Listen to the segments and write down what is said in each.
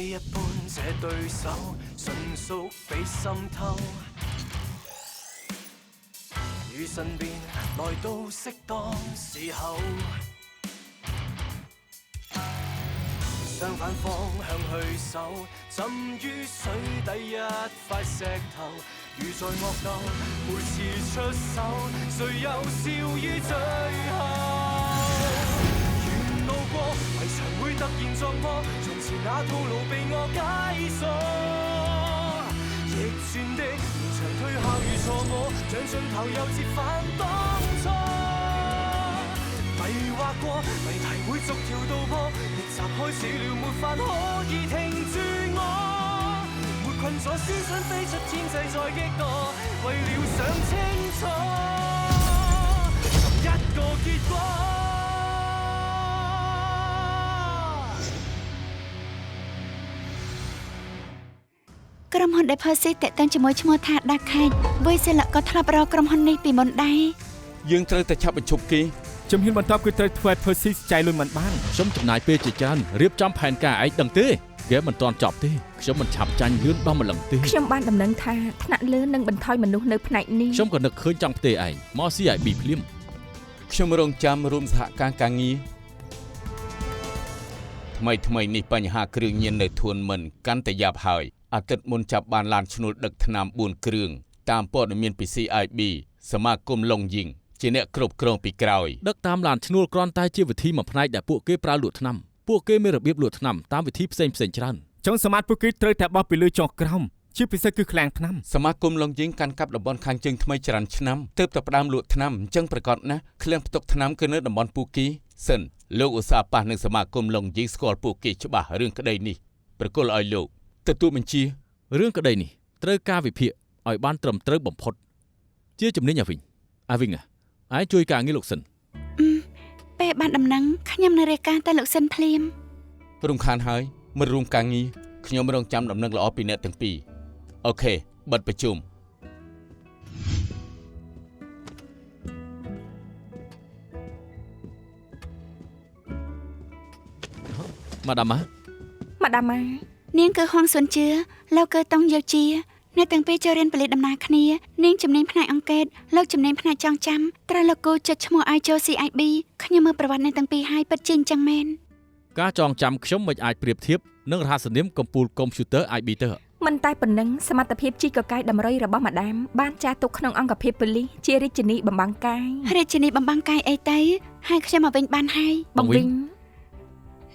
一般這對手，純屬比滲透。與身邊來到適當時候，相反方向去守，浸於水底一塊石頭。如在惡鬥，每次出手，誰又笑於最後？沿路過，圍牆會突然撞破，從前那套路被我解鎖。逆轉的連場推下如錯我，像盡頭又折返當初。迷惑過，謎題會逐條道破，逆襲開始了，沒法可以停住我。沒困咗，思想飛出天際再激盪，為了想清楚尋一個結果。ក្រុមហ៊ុនដែល Percy តាក់ទងជាមួយឈ្មោះថា Dark Knight វីសិលក៏ធ្លាប់រកក្រុមហ៊ុននេះពីមុនដែរយើងត្រូវតែឆាប់បញ្ឈប់គេជំហានបន្ទាប់គឺត្រូវធ្វើ Percy ចែកលុយមិនបានខ្ញុំចំណាយពេលជាច្រើនរៀបចំផែនការឯងដឹងទេគេមិនទាន់ចប់ទេខ្ញុំមិនឆាប់ចាញ់លឿនដល់ម្លឹងទេខ្ញុំបានដំណឹងថាថ្នាក់លើនឹងបន្ថយមនុស្សនៅផ្នែកនេះខ្ញុំក៏នឹកឃើញចង់ផ្ទេឯងមក CIB ភ្លាមខ្ញុំរងចាំរួមសហការការងារថ្មីនេះបញ្ហាគ្រឿងញៀននៅធួនមិនកាន់តែយ៉ាប់ហើយអាទិត្យមុនចាប់បានឡានឈ្នួលដឹកថ្នាំ4គ្រឿងតាមព័ត៌មានពី CIB សមាគមឡុងយីងជាអ្នកគ្រប់គ្រងពីក្រោយដឹកតាមឡានឈ្នួលគ្រាន់តែជាវិធីមួយផ្នែកដែលពួកគេប្រើលក់ថ្នាំពួកគេមានរបៀបលក់ថ្នាំតាមវិធីផ្សេងច្រើនចុងសមត្ថពួកគេត្រូវតែបោះពីលើចុះក្រោមជាពិសេសគឺឃ្លាំងថ្នាំសមាគមឡុងយីងកាន់កាប់តំបន់ខាងជើងថ្មីច្រើនឆ្នាំទើបតែផ្ដើមលក់ថ្នាំអញ្ចឹងប្រកាសណាស់ឃ្លាំងផ្ទុកថ្នាំគឺនៅតំបន់ពូគីសិនលោកឧស្សាហ៍ប៉ះនឹងសមាគមឡុងយីងស្គាល់ពួកគេច្បាស់រឿងក្តីនេះប្រគល់ឲ្យលោកទទួលបញ្ជារឿងក្តីនេះត្រូវការវិភាគឲ្យបានត្រឹមត្រូវបំផុតជាជំនាញអាវិញឯងជួយការងារលោកសិនពេលបានដំណឹងខ្ញុំនៅរាយការណ៍ទៅលោកសិនភ្លាមរំខានហើយមិនរួមការងារខ្ញុំរងចាំដំណឹងល្អពីអ្នកទាំងពីរអូខេបិទប្រជុំម៉ាដាមនាងគឺហងសុនជឿលោកគឺតង់យោជាអ្នកទាំងពីរចូលរៀនបលិដំណើរគ្នានាងជំនាញផ្នែកអង្កេតលោកជំនាញផ្នែកចងចាំត្រូវលោកគូចុចឈ្មោះឲ្យចូល CIB ខ្ញុំមើលប្រវត្តិអ្នកទាំងពីរហើយពិតជាអញ្ចឹងមែនការចងចាំខ្ញុំមិនអាចប្រៀបធៀបនឹងរហស្សនាមកំពូលកុំព្យូទ័រ IB ទៅមិនតែប៉ុណ្ណឹងសមត្ថភាពជីកកាយតម្រុយរបស់ម៉ាដាមបានចាស់ទុកក្នុងអង្គភាពប៉ូលីសជារាជនីបំបាំងកាយអីទៅហើយខ្ញុំមកវិញបានហើយបំវិញ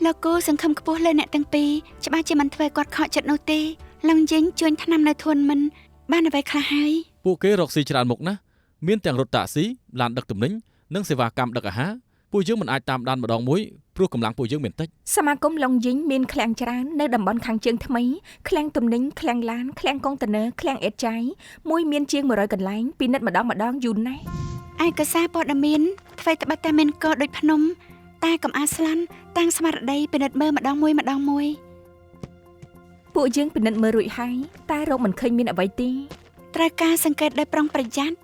លោកគូសង្ឃឹមខ្ពស់លើអ្នកទាំងពីរច្បាស់ជាមិនធ្វើគាត់ខកចិត្តនោះទេឡងយិញជួញថ្នាំនៅធួនមិនបានអ្វីខ្លះហើយពួកគេរកស៊ីច្រើនមុខណាស់មានទាំងរថតាក់ស៊ីឡានដឹកទំនិញនិងសេវាកម្មដឹកអាហារពួកយើងមិនអាចតាមដានម្ដងមួយព្រោះកម្លាំងពួកយើងមានតិចសមាគមឡុងយីងមានឃ្លាំងច្រើននៅតំបន់ខាងជើងថ្មីឃ្លាំងទំនិញឃ្លាំងឡានឃ្លាំងកុងតឺន័រឃ្លាំងអេតចៃមួយមានជាង100កន្លែងពិនិត្យម្ដងយូរណាស់ឯកសារព័ត៌មានធ្វើត្បិតតែមានកដូចភ្នំតែកំអាស្លាន់តាំងស្មារតីពិនិត្យមើលម្ដងមួយពួកយើងពិនិត្យមើលរួចហើយតែរកមិនឃើញមានអ្វីទេត្រូវការសង្កេតដោយប្រុងប្រយ័ត្ន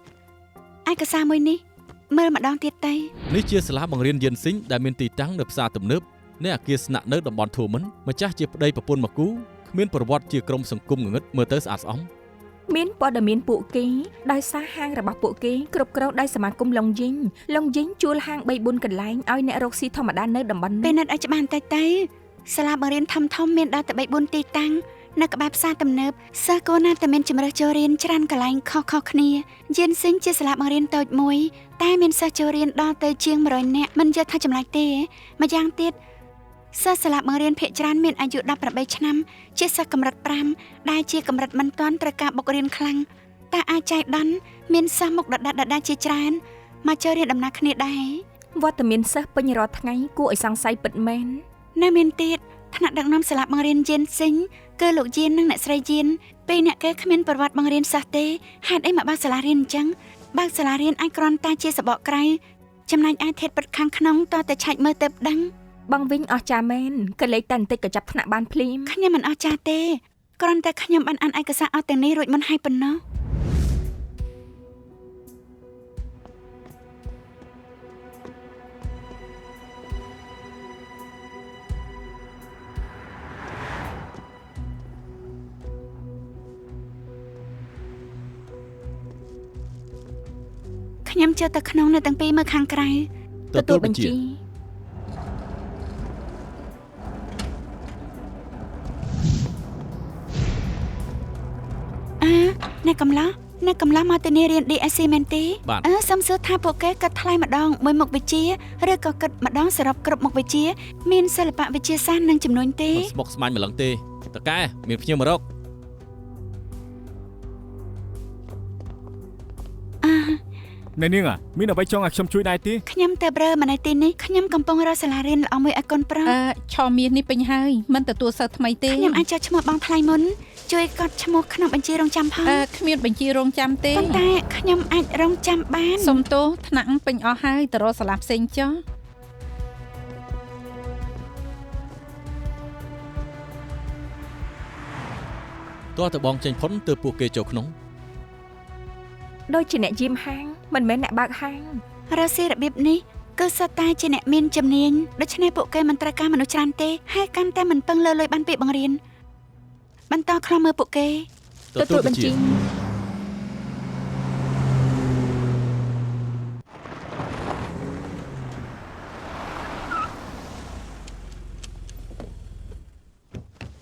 ឯកសារមួយនេះមើលម្ដងទៀតទៅនេះជាសាលាបង្រៀនយិនស៊ីងដែលមានទីតាំងនៅផ្សារទំនើបនៃអគារស្នាក់នៅតំបន់ធូមិនម្ចាស់ជាប្តីប្រពន្ធមកគូគ្មានប្រវត្តិជាក្រុមសង្គមងងឹតមើលទៅស្អាតស្អំមានព័ត៌មានពួកគេដោយសារហាងរបស់ពួកគេគ្រប់គ្រងដោយសមាគមឡុងយីងជួលហាង 3-4 កន្លែងឲ្យអ្នករកស៊ីធម្មតានៅតំបន់នេះពេលណាត់ឲ្យច្បាស់ទៅសាលាបង្រៀនធំមានដល់តែ 3-4 ទីតាំងនៅក្បែរផ្សារទំនើបសិស្សគួរណាស់តែមានជំរើសចូលរៀនច្រើនកន្លែងខុសៗគ្នាយិនស៊ីងជាសាលាបង្រៀនតូចមួយតែមានសិស្សចូលរៀនដល់ទៅជាង100នាក់មិនយល់ថាចម្លែកទេម្យ៉ាងទៀតសិស្សសាលាបង្រៀនភាគច្រើនមានអាយុ18ឆ្នាំជាសិស្សកម្រិត5ដែលជាកម្រិតមិនទាន់ត្រូវការបុករៀនខ្លាំងតែអាចចៃដន្យមានសិស្សមុខដដែលជាច្រើនមកចូលរៀនដំណើរគ្នាដែរវត្តមានសិស្សពេញរាល់ថ្ងៃគួរឲ្យសង្ស័យពិតមែននៅមានទៀតថ្នាក់ដឹកនាំសាលាបង្រៀនយិនស៊ីងគឺលោកយៀននិងអ្នកស្រីយៀនពេលអ្នកគេគ្មានប្រវត្តិបង្រៀនសិស្សទេហេតុអីមកបើកសាលារៀនអញ្ចឹងបើកសាលារៀនអាចគ្រាន់តែជាសបកក្រៅចំណែកឯធាតុពិតខាងក្នុងតតែឆែកមើលទៅដឹងបងវិញអស់ចាមែនកលេចតែបន្តិចក៏ចាប់ថ្នាក់បានភ្លាមខ្ញុំមិនអស់ចាទេគ្រាន់តែខ្ញុំបានអានឯកសារអស់ទាំងនេះរួចមុនហើយប៉ុណ្ណោះ ខ្ញុំចូលទៅក្នុងនៅទាំងពីរមើលខាងក្រៅ ទទួលបញ្ជា អ្នកកំឡោះមកទៅនេះរៀន DSC មែនទេ បាទ សំសួរថាពួកគេគិតថ្លៃម្ដងមួយមុខវិជ្ជាឬក៏គិតម្ដងសរុបគ្រប់មុខវិជ្ជាមានសិល្បៈវិទ្យាសាស្ត្រនិងចំនួនទេ មិនស្មុគស្មាញម្លឹងទេតកែមានភ្ញៀវមករក នៅនាងមានអ្វីចង់ឲ្យខ្ញុំជួយដែរទេ ខ្ញុំទៅប្រើមកនៅទីនេះខ្ញុំកំពុងរកសាលារៀនល្អមួយឲ្យកូនប្រុស ឆមាននេះពេញហើយមិនទទួលសិស្សថ្មីទេ ខ្ញុំអាចចុះឈ្មោះបងថ្លៃមុនជួយកត់ឈ្មោះក្នុងបញ្ជីរងចាំផង គ្មានបញ្ជីរងចាំទេ ប៉ុន្តែខ្ញុំអាចរងចាំបាន សុំទោសថ្នាក់ពេញអស់ហើយទៅរកសាលាផ្សេងចុះ តោះតបងចេញផុនទៅពួកគេចូលក្នុង ដូចជាអ្នកយាមហាងមិនមែនអ្នកបើកហាង រកស៊ីរបៀបនេះគឺសុទ្ធតែជាអ្នកមានជំនាញដូច្នេះពួកគេមិនត្រូវការមនុស្សច្រើនទេហើយកាន់តែមិនពឹងលើលុយបានពីបង្រៀនបន្តខ្លំមើលពួកគេ ទទួលបញ្ជា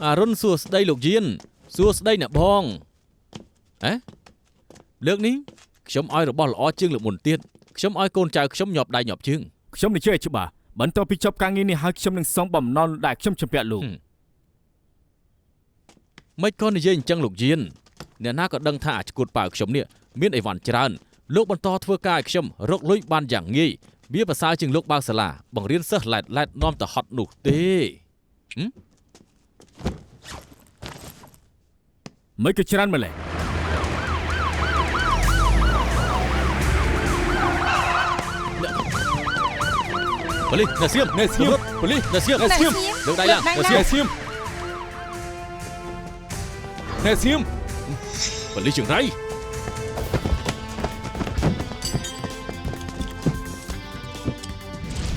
អរុនសួស្ដីលោកយានសួស្ដីអ្នកបងលើកនេះខ្ញុំឲ្យរបស់ល្អជាងលើកមុនទៀតខ្ញុំឲ្យកូនចៅខ្ញុំញាប់ដៃញាប់ជើងខ្ញុំនិយាយឲ្យច្បាស់បន្ទាប់ពីចប់ការងារនេះហើយខ្ញុំនឹងសងបំណុលដែលខ្ញុំជំពាក់លោកមិនក៏និយាយអញ្ចឹងលោកយានអ្នកណាក៏ដឹងថាអាឆ្កួតប៉ាវខ្ញុំនេះមានអីវ៉ាន់ច្រើនលោកបន្តធ្វើការឲ្យខ្ញុំរកលុយបានយ៉ាងងាយវាប្រសើរជាងលោកបើកសាលាបង្រៀនសិស្សឡែតនាំទៅហត់នោះទេមិនក៏ច្រើនម្ល៉េះប៉ូលីសអ្នកសៀមប៉ូលីសអ្នកសៀមលើកដៃឡើងអ្នកសៀមប៉ូលីសចង្រៃ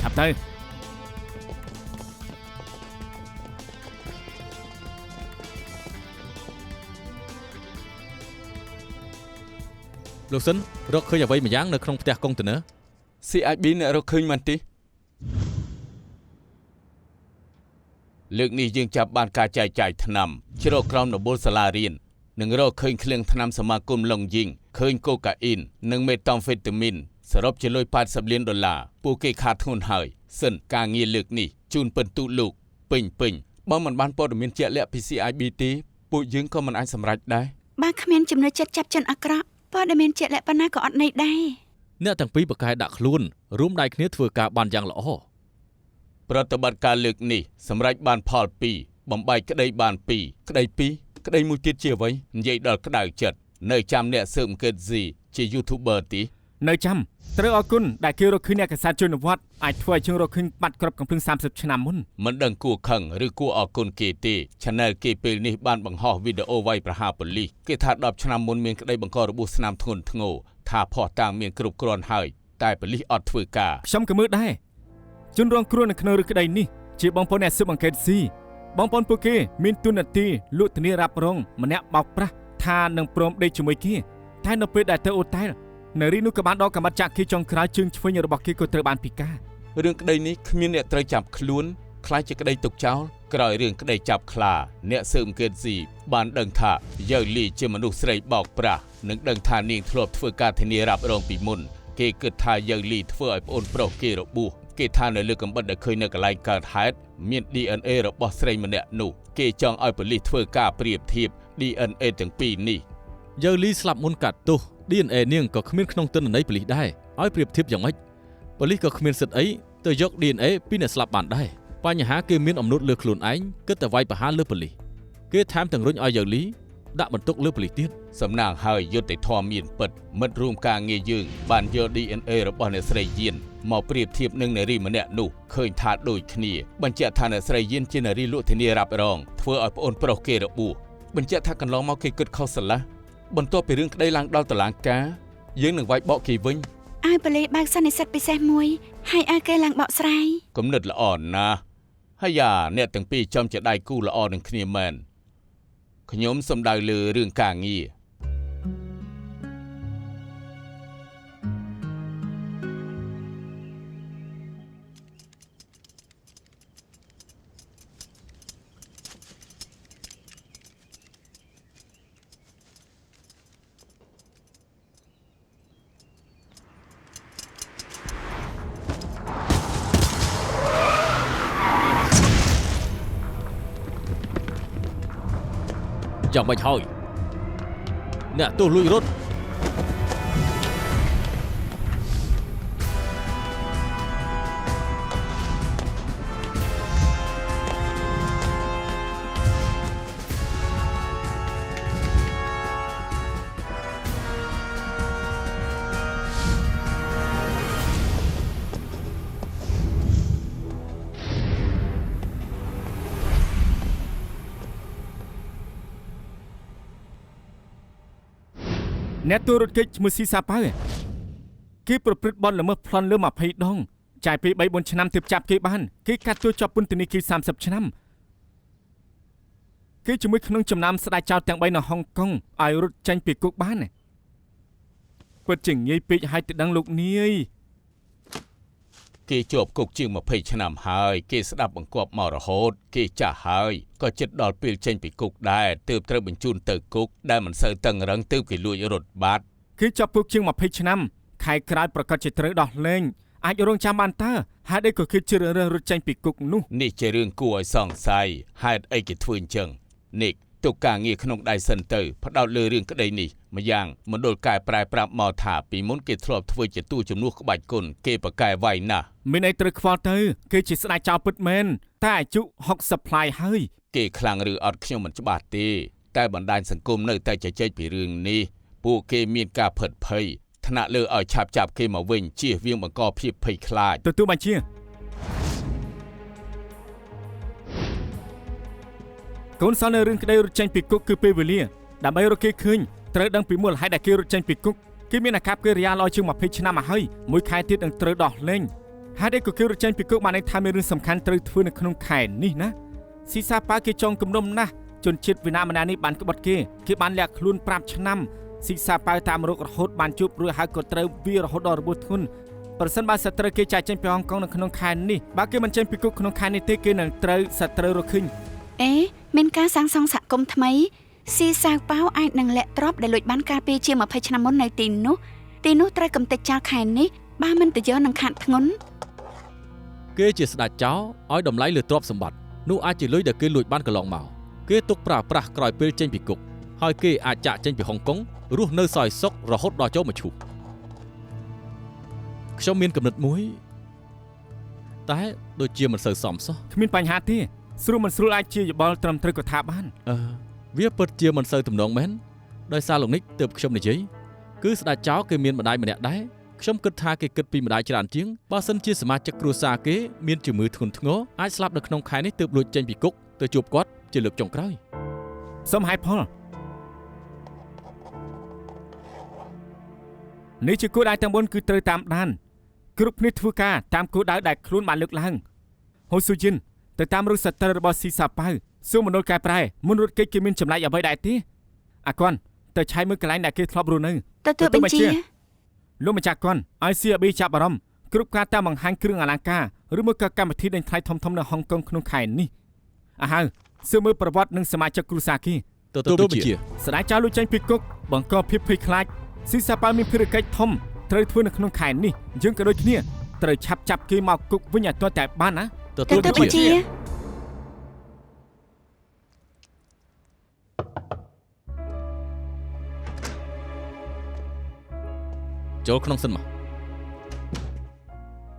ឆាប់ទៅលោកសិនរកឃើញអ្វីម្យ៉ាងនៅក្នុងផ្ទះកុងតឺន័រ CIB អ្នករកឃើញមិនទេលើកនេះយើងចាប់បានការចែកចាយថ្នាំជ្រកក្រោមដំបូលសាលារៀននិងរកឃើញឃ្លាំងថ្នាំសមាគមឡុងយីងឃើញកូកាអ៊ីននិងមេតាំហ្វេតាមីនសរុបជាលុយ$80 លានពួកគេខាតធ្ងន់ហើយសិនការងារលើកនេះជូនពិន្ទុលោកពេញបើមិនបានព័ត៌មានជាក់លាក់ពី CIB ទេពួកយើងក៏មិនអាចសម្រេចដែរ បើគ្មានចំណុចចិត្តចាប់ជនអាក្រក់ព័ត៌មានជាក់លាក់ប៉ុណ្ណាក៏អត់ន័យដែរ អ្នកទាំងពីរប្រកែកដាក់ខ្លួនរួមដៃគ្នាធ្វើការបានយ៉ាងល្អប្រតិបត្តិការលើកនេះសម្រេចបានផល2បំបីក្តីបាន2ក្តី2ក្តីមួយទៀតជាអ្វីនិយាយដល់ក្តៅចិត្តនៅចាំអ្នកស៊ើបអង្កេតស៊ីជា YouTuber ទីនៅចាំត្រូវអរគុណដែលគេរកឃើញអ្នកកសែតជនវត្តអាចធ្វើឲ្យយើងរកឃើញបាត់ក្របកំភ្លឹង30ឆ្នាំមុនមិនដឹងគួរខឹងឬគួរអរគុណគេទេ Channel គេពេលនេះបានបង្ហោះវីដេអូវាយប្រហារប៉ូលីសគេថា10ឆ្នាំមុនមានក្តីបង្ករបួសស្នាមធ្ងន់ធ្ងរថាភ័ស្តុតាងមានគ្រប់គ្រាន់ហើយតែប៉ូលីសអត់ធ្វើការខ្ញុំក៏មើលដែរជនរងគ្រោះនៅក្នុងរឿងក្តីនេះជាបងប្អូនអ្នកស៊ើបអង្កេតស៊ីបងប្អូនពួកគេមានទួនាទីលក់ធានារ៉ាប់រងម្នាក់បោកប្រាស់ថានឹងព្រមដេកជាមួយគេតែនៅពេលដែលទៅអូតែលនៅរីនោះក៏បានដកកាមាត់ចាក់គេចុងក្រោយជើងឆ្វេងរបស់គេក៏ត្រូវបានពិការរឿងក្តីនេះគ្មានអ្នកត្រូវចាប់ខ្លួនខ្លាចជាក្តីទុកចោលក្រោយរឿងក្តីចាប់ខ្លាអ្នកស៊ើបអង្កេតស៊ីបានដឹងថាយើលីជាមនុស្សស្រីបោកប្រាស់និងដឹងថានាងធ្លាប់ធ្វើការធានារ៉ាប់រងពីមុនគេគិតថាយើលីធ្វើឲ្យប្អូនប្រុសគេរបួសគេថានៅលើកំបិតដែលឃើញនៅកន្លែងកើតហេតុមាន DNA របស់ស្រីម្នាក់នោះគេចង់ឲ្យប៉ូលីសធ្វើការប្រៀបធៀប DNA ទាំងពីរនេះយើលីស្លាប់មុនកាត់ទោស DNA នាងក៏គ្មានក្នុងទិន្នន័យប៉ូលីសដែរឲ្យប្រៀបធៀបយ៉ាងម៉េចប៉ូលីសក៏គ្មានសិទ្ធិអីទៅយក DNA ពីអ្នកស្លាប់បានដែរបញ្ហាគេមានអំណត់លើខ្លួនឯងគិតតែវាយប្រហារលើប៉ូលីសគេថែមទាំងរុញឲ្យយើលីដាក់បន្ទុកលើប៉ូលីសទៀតសំណាងហើយយុត្តិធម៌មានពិតមិត្តរួមការងារយើងបានយក DNA របស់អ្នកស្រីយានមកប្រៀបធៀបនឹងនារីម្នាក់នោះឃើញថាដូចគ្នាបញ្ជាក់ថាអ្នកស្រីយានជានារីលក់ធានារ៉ាប់រងធ្វើឲ្យប្អូនប្រុសគេរបួសបញ្ជាក់ថាកន្លងមកគេគិតខុសស្រឡះបន្ទាប់ពីរឿងក្តីឡើងដល់តុលាការយើងនឹងវាយបកគេវិញឲ្យប៉ូលីសបើកសន្និសីទពិសេសមួយហើយឲ្យគេឡើងបកស្រាយគំនិតល្អណាស់ហើយយ៉ាអ្នកទាំងពីរចំជាដៃគូល្អនឹងគ្នាមែនខ្ញុំសំដៅលើរឿងការងារ ចាំបាច់ហើយអ្នកទោសលួចរត់អ្នកទូរត់គេចឈ្មោះស៊ីសាប៉ៅគេប្រព្រឹត្តបទល្មើសប្លន់លើ20ដងចាយពី 3-4 ឆ្នាំទើបចាប់គេបានគេកាត់ទោសជាប់ពន្ធនាគារ30ឆ្នាំគេជាមួយក្នុងចំណាំស្ដេចចោលទាំង3នៅហុងកុងឲ្យរត់ចេញពីគុកបានពិតជាងាយពេកឲ្យទៅដឹងលោកនាយ គេជាប់គុកជាង20ឆ្នាំហើយគេស្ដាប់បង្គាប់មករហូតគេចាស់ហើយក៏ជិតដល់ពេលចេញពីគុកដែរទើបត្រូវបញ្ជូនទៅគុកដែលមិនសូវតឹងរឹងទើបគេលួចរត់បាត់ គេចាប់គុកជាង20ឆ្នាំខែក្រោយប្រកាសជាត្រូវដោះលែងអាចរងចាំបានតើហេតុអីក៏គេជឿរើសរត់ចេញពីគុកនោះ នេះជារឿងគួរឲ្យសង្ស័យហេតុអីគេធ្វើអញ្ចឹងនិកទុកការងារក្នុងដៃសិនទៅផ្ដោតលើរឿងក្តីនេះម្យ៉ាងមណ្ឌលកែប្រែប្រាប់មកថាពីមុនគេធ្លាប់ធ្វើជាទូជំនួសក្បាច់គុណគេប្រកែវាយណាស់ មានអីត្រូវខ្វល់ទៅគេជាស្ដេចចោលពិតមែនតែអាយុ60ផ្លាយហើយ គេខ្លាំងឬអត់ខ្ញុំមិនច្បាស់ទេតែបណ្ដាញសង្គមនៅតែជជែកពីរឿងនេះពួកគេមានការផិតភ័យថ្នាក់លើឲ្យឆាប់ចាប់គេមកវិញជៀសវាងបង្កភាពភ័យខ្លាច ទទួលបញ្ជាកូនសល់នៅរឿងក្តីរត់ចេញពីគុកគឺពេលវេលាដើម្បីរកគេឃើញត្រូវដឹងពីមូលហេតុដែលគេរត់ចេញពីគុកគេមានអាកប្បកិរិយាល្អជាង20ឆ្នាំមកហើយមួយខែទៀតនឹងត្រូវដោះលែងហេតុអីក៏គេរត់ចេញពីគុកបានន័យថាមានរឿងសំខាន់ត្រូវធ្វើនៅក្នុងខែនេះណាស៊ីសាប៉ាគេចងគំនុំណាស់ជនជាតិវៀតណាមម្នាក់នេះបានក្បត់គេបានលាក់ខ្លួន5ឆ្នាំស៊ីសាប៉ាតាមរករហូតបានជួបរួចហើយក៏ត្រូវវារហូតដល់របួសធ្ងន់ប្រសិនបើសត្រូវគេចាយចេញពីហុងកុងនៅក្នុងខែនេះបើគេមិនចេញពីគុកក្នុងខែនេះទេគេនឹងត្រូវសត្រូវរកឃើញ អេមានការសាងសង់សហគមន៍ថ្មីស៊ីសាវប៉ាវអាចនឹងលាក់ទ្រព្យដែលលួចបានកាលពីជាង20ឆ្នាំមុននៅទីនោះត្រូវកំទេចចោលខែនេះបើមិនទៅយកនឹងខាត់ធ្ងន់ គេជាស្ដេចចោលឲ្យតម្លៃលើទ្រព្យសម្បត្តិនោះអាចជាលុយដែលគេលួចបានកន្លងមកគេទុកប្រើប្រាស់ក្រោយពេលចេញពីគុកហើយគេអាចចាក់ចេញពីហុងកុងរស់នៅសោយសុខរហូតដល់ចូលមឈូសខ្ញុំមានគំនិតមួយតែដូចជាមិនសូវសមសោះ គ្មានបញ្ហាទេស្រួលមិនស្រួលអាចជាយោបល់ត្រឹមត្រូវក៏ថាបាន វាពិតជាមិនសូវទំនងមែនដោយសារលោកនេះទើបខ្ញុំនិយាយគឺស្ដេចចោលគេមានម្ដាយម្នាក់ដែរខ្ញុំគិតថាគេគិតពីម្ដាយច្រើនជាងបើសិនជាសមាជិកគ្រួសារគេមានជំងឺធ្ងន់ធ្ងរអាចស្លាប់នៅក្នុងខែនេះទើបលួចចេញពីគុកទៅជួបគាត់ជាលើកចុងក្រោយ សូមហេតុផលនេះជាគោលដៅទាំង4គឺត្រូវតាមដានគ្រប់គ្នាធ្វើការតាមគោលដៅដែលខ្លួនបានលើកឡើងហូស៊ូជីនទៅតាមរកសត្រូវរបស់ស៊ីសាប៉ៅសួរមណ្ឌលកែប្រែមុនរត់គេចគេមានចម្លែកអ្វីដែរទេអាគន់ទៅឆាយមើលកន្លែងដែលគេធ្លាប់រស់នៅ ទទួលបញ្ជា លោកម្ចាស់គន់ឲ្យ CRB ចាប់អារម្មណ៍គ្រប់ការតាមបង្ហាញគ្រឿងអលង្ការឬមួយក៏កម្មវិធីដេញថ្លៃធំៗនៅហុងកុងក្នុងខែនេះហើយសួរមើលប្រវត្តិនិងសមាជិកគ្រួសារគេទទួលបញ្ជា ស្ដេចចោលលួចចេញពីគុកបង្កភាពភ័យខ្លាចស៊ីសាប៉ៅមានភារកិច្ចធំត្រូវធ្វើនៅក្នុងខែនេះយើងក៏ដូចគ្នាត្រូវឆាប់ចាប់គេមកគុកវិញឲ្យទាល់តែបានណា ទទួលបញ្ជា ចូលក្នុងសិនមក